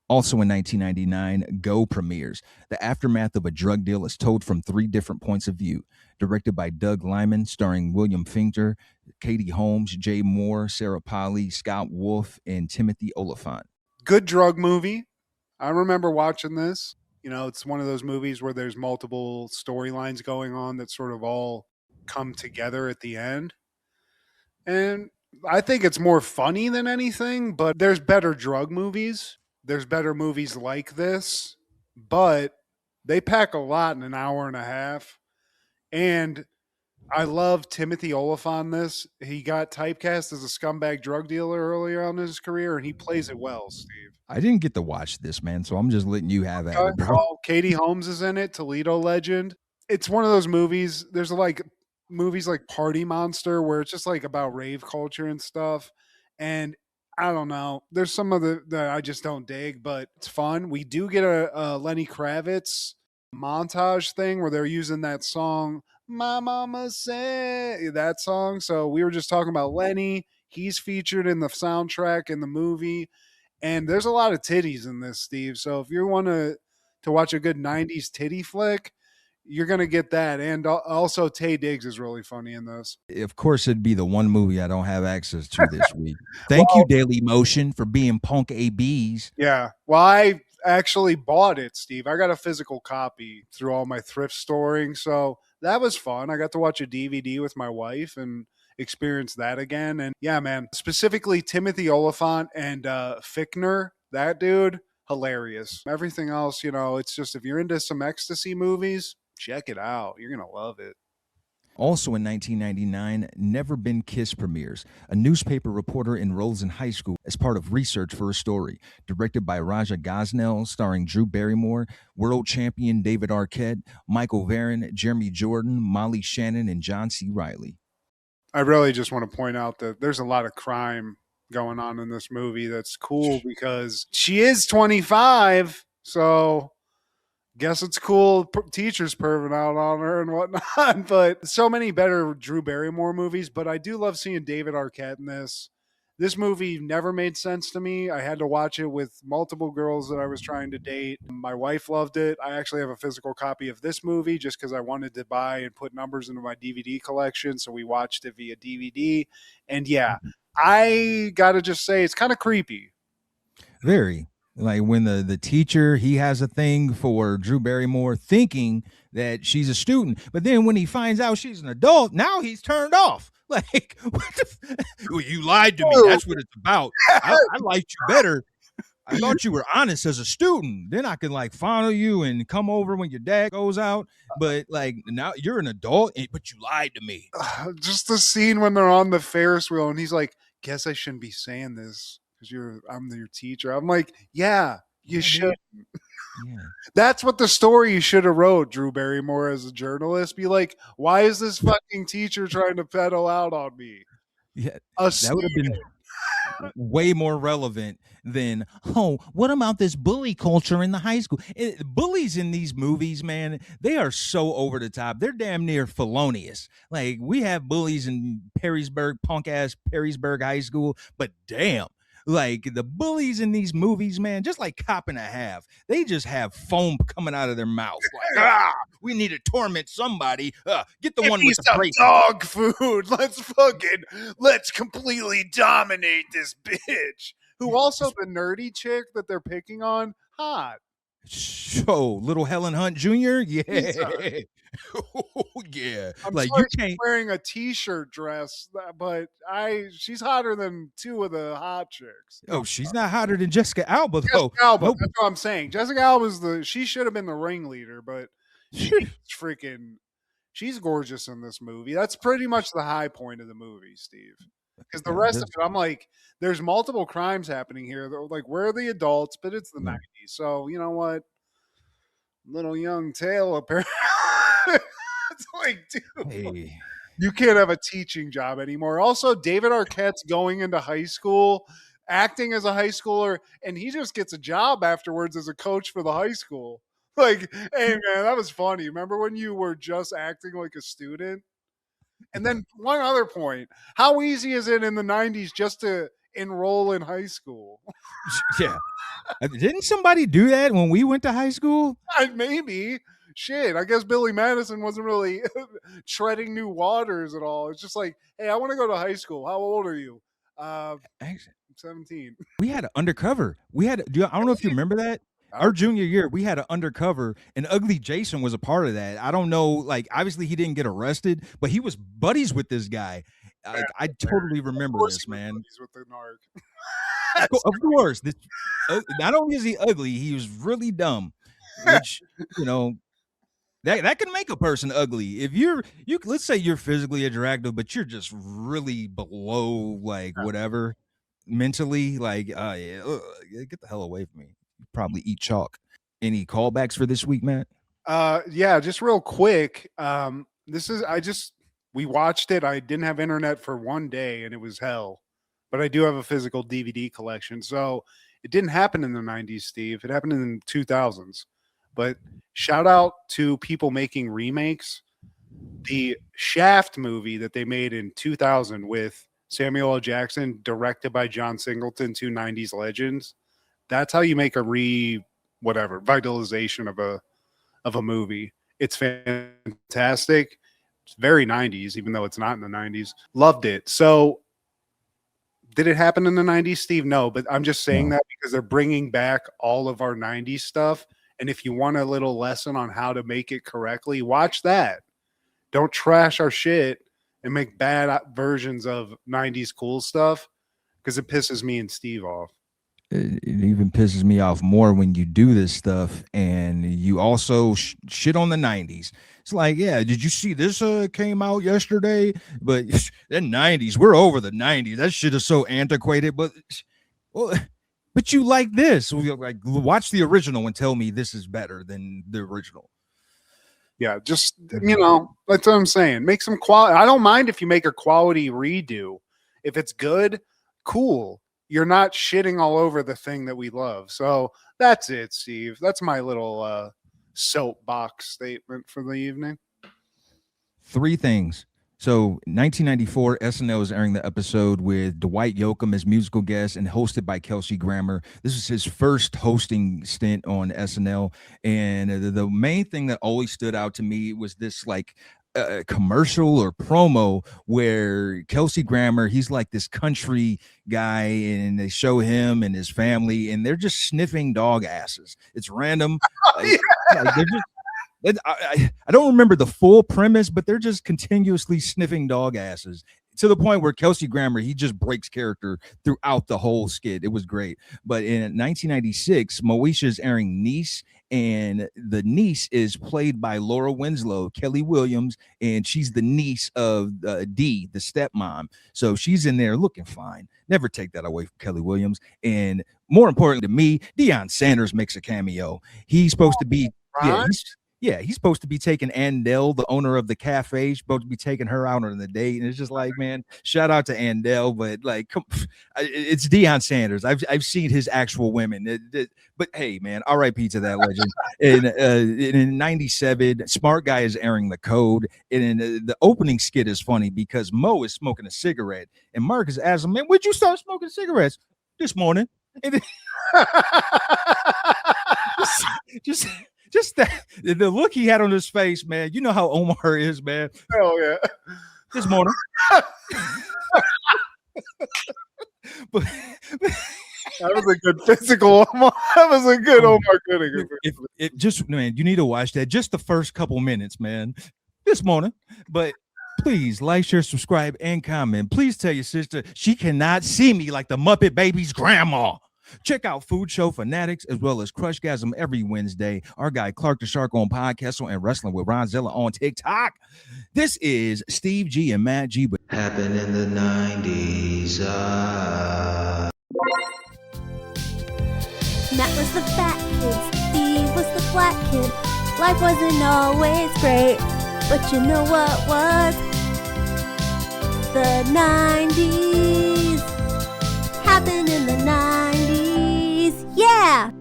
Also in 1999, Go premieres. The aftermath of a drug deal is told from 3 different points of view. Directed by Doug Liman, starring William Fichtner, Katie Holmes, Jay Moore, Sarah Polley, Scott Wolf, and Timothy Oliphant. Good drug movie. I remember watching this. It's one of those movies where there's multiple storylines going on that sort of all come together at the end. And I think it's more funny than anything, but there's better drug movies. There's better movies like this, but they pack a lot in an hour and a half. And I love Timothy Oliphant in this. He got typecast as a scumbag drug dealer earlier on in his career, and he plays it well, Steve. I didn't get to watch this, man, so I'm just letting you have at it, bro. Well, Katie Holmes is in it, Toledo legend. It's one of those movies. There's like movies like Party Monster where it's just like about rave culture and stuff. And I don't know. There's some of that I just don't dig, but it's fun. We do get a Lenny Kravitz montage thing where they're using that song, My Mama Said, that song. So we were just talking about Lenny. He's featured in the soundtrack in the movie. And there's a lot of titties in this, Steve. So if you want to watch a good 90s titty flick, you're going to get that. And also Taye Diggs is really funny in this. Of course, it'd be the one movie I don't have access to this week. Thank you, Daily Motion, for being punk ABs. Yeah. Well, I actually bought it, Steve. I got a physical copy through all my thrift storing. So that was fun. I got to watch a DVD with my wife and experience that again. And yeah, man, specifically Timothy Oliphant and Fichtner, that dude, hilarious. Everything else, it's just if you're into some ecstasy movies, check it out. You're going to love it. Also in 1999, Never Been Kissed premieres. A newspaper reporter enrolls in high school as part of research for a story. Directed by Raja Gosnell, starring Drew Barrymore, world champion David Arquette, Michael Varon, Jeremy Jordan, Molly Shannon, and John C. Reilly. I really just want to point out that there's a lot of crime going on in this movie that's cool because she is 25, so guess it's cool teachers perving out on her and whatnot. But so many better Drew Barrymore movies, but I do love seeing David Arquette in this. This movie never made sense to me. I had to watch it with multiple girls that I was trying to date. My wife loved it. I actually have a physical copy of this movie just because I wanted to buy and put numbers into my DVD collection. So we watched it via DVD. And yeah, I got to just say it's kind of creepy. Very. Like when the teacher, he has a thing for Drew Barrymore thinking that she's a student. But then when he finds out she's an adult, now he's turned off. Like, what well, you lied to me. That's what it's about. I liked you better. I thought you were honest as a student. Then I could like follow you and come over when your dad goes out. But like now you're an adult, but you lied to me. Just the scene when they're on the Ferris wheel and he's like, guess I shouldn't be saying this because I'm your teacher. I'm like, yeah, you should. Yeah. That's what the story you should have wrote, Drew Barrymore, as a journalist. Be like, why is this fucking teacher trying to peddle out on me? Yeah, that would have been way more relevant than, oh, what about this bully culture in the high school? Bullies in these movies, man, they are so over the top. They're damn near felonious. Like, we have bullies in Perrysburg, punk-ass Perrysburg High School, but damn. Like the bullies in these movies, man, just like Cop and a Half, they just have foam coming out of their mouth. Like, we need to torment somebody. Get the Give one me with the some braces. dog food. Let's completely dominate this bitch. Who also the nerdy chick that they're picking on, hot. So, little Helen Hunt Jr. Yeah. Yeah. I'm like sorry you can't she's wearing a t-shirt dress, but she's hotter than two of the hot chicks. Oh, she's not hotter than Jessica Alba though. Jessica Alba, Nope. that's what I'm saying. Jessica Alba's she should have been the ringleader, but she's gorgeous in this movie. That's pretty much the high point of the movie, Steve. Because the rest of it, I'm like, there's multiple crimes happening here. Like, where are the adults? But it's the 90s. So, you know what? Little young tail, apparently. It's like, dude, Hey. you can't have a teaching job anymore. Also, David Arquette's going into high school, acting as a high schooler, and he just gets a job afterwards as a coach for the high school. Like, hey, man, that was funny. Remember when you were just acting like a student? And then one other point, how easy is it in the 90s just to enroll in high school? Yeah. Didn't somebody do that when we went to high school? Maybe. Shit, I guess Billy Madison wasn't really treading new waters at all. It's just like, hey, I want to go to high school. How old are you? Actually, 17. we had an undercover. I don't know if you remember that. Our junior year, we had an undercover, and Ugly Jason was a part of that. I don't know, like, obviously he didn't get arrested, but he was buddies with this guy. I totally remember this, man. With the narc. Of course. Not only is he ugly, he was really dumb, which, that can make a person ugly. If let's say you're physically attractive, but you're just really below, like, whatever, mentally, like, get the hell away from me. You probably eat chalk. Any callbacks for this week, Matt? Yeah, just real quick. We watched it. I didn't have internet for one day and it was hell, but I do have a physical DVD collection. So it didn't happen in the 90s, Steve. It happened in the 2000s. But shout out to people making remakes. The Shaft movie that they made in 2000 with Samuel L. Jackson, directed by John Singleton, two 90s legends. That's how you make a vitalization of a movie. It's fantastic. It's very 90s, even though it's not in the 90s. Loved it. So did it happen in the 90s, Steve? No, but I'm just saying that because they're bringing back all of our 90s stuff. And if you want a little lesson on how to make it correctly, watch that. Don't trash our shit and make bad versions of 90s cool stuff because it pisses me and Steve off. It even pisses me off more when you do this stuff and you also shit on the 90s. It's like, yeah, did you see this came out yesterday? But the 90s, we're over the 90s. That shit is so antiquated. But you like this. Like, watch the original and tell me this is better than the original. Yeah, just, that's what I'm saying. Make some quality. I don't mind if you make a quality redo. If it's good, cool. You're not shitting all over the thing that we love. So that's it, Steve. That's my little soapbox statement for the evening. 3 things. So, 1994, SNL is airing the episode with Dwight Yoakam as musical guest and hosted by Kelsey Grammer. This was his first hosting stint on SNL, and the main thing that always stood out to me was this like commercial or promo where Kelsey Grammer, he's like this country guy, and they show him and his family, and they're just sniffing dog asses. It's random. Like they're just. I don't remember the full premise, but they're just continuously sniffing dog asses to the point where Kelsey Grammer, he just breaks character throughout the whole skit. It was great. But in 1996, Moesha's airing Niece, and the niece is played by Laura Winslow, Kelly Williams, and she's the niece of Dee, the stepmom. So she's in there looking fine. Never take that away from Kelly Williams. And more important to me, Deion Sanders makes a cameo. He's supposed to be, he's supposed to be taking Andell, the owner of the cafe, supposed to be taking her out on the date. And it's just like, man, shout out to Andell, but like, it's Deion Sanders. I've seen his actual women. But hey, man, RIP to that legend. In 97, Smart Guy is airing The Code. And the opening skit is funny because Mo is smoking a cigarette. And Mark is asking, man, when'd you start smoking cigarettes? This morning. And just that the look he had on his face, man. You know how Omar is, man. Oh yeah. This morning. But that was a good physical Omar. That was a good Omar Gooding. It just, man, you need to watch that. Just the first couple minutes, man. This morning. But please like, share, subscribe, and comment. Please tell your sister she cannot see me like the Muppet Baby's grandma. Check out Food Show Fanatics as well as Crushgasm every Wednesday. Our guy Clark the Shark on Podcastle and Wrestling with Ronzilla on TikTok. This is Steve G and Matt G. Happened in the 90s. Matt was the fat kid, Steve was the black kid. Life wasn't always great, but you know what was? The 90s. Happened in the 90s. Yeah.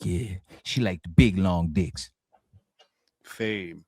Yeah, she liked the big long dicks. Fame.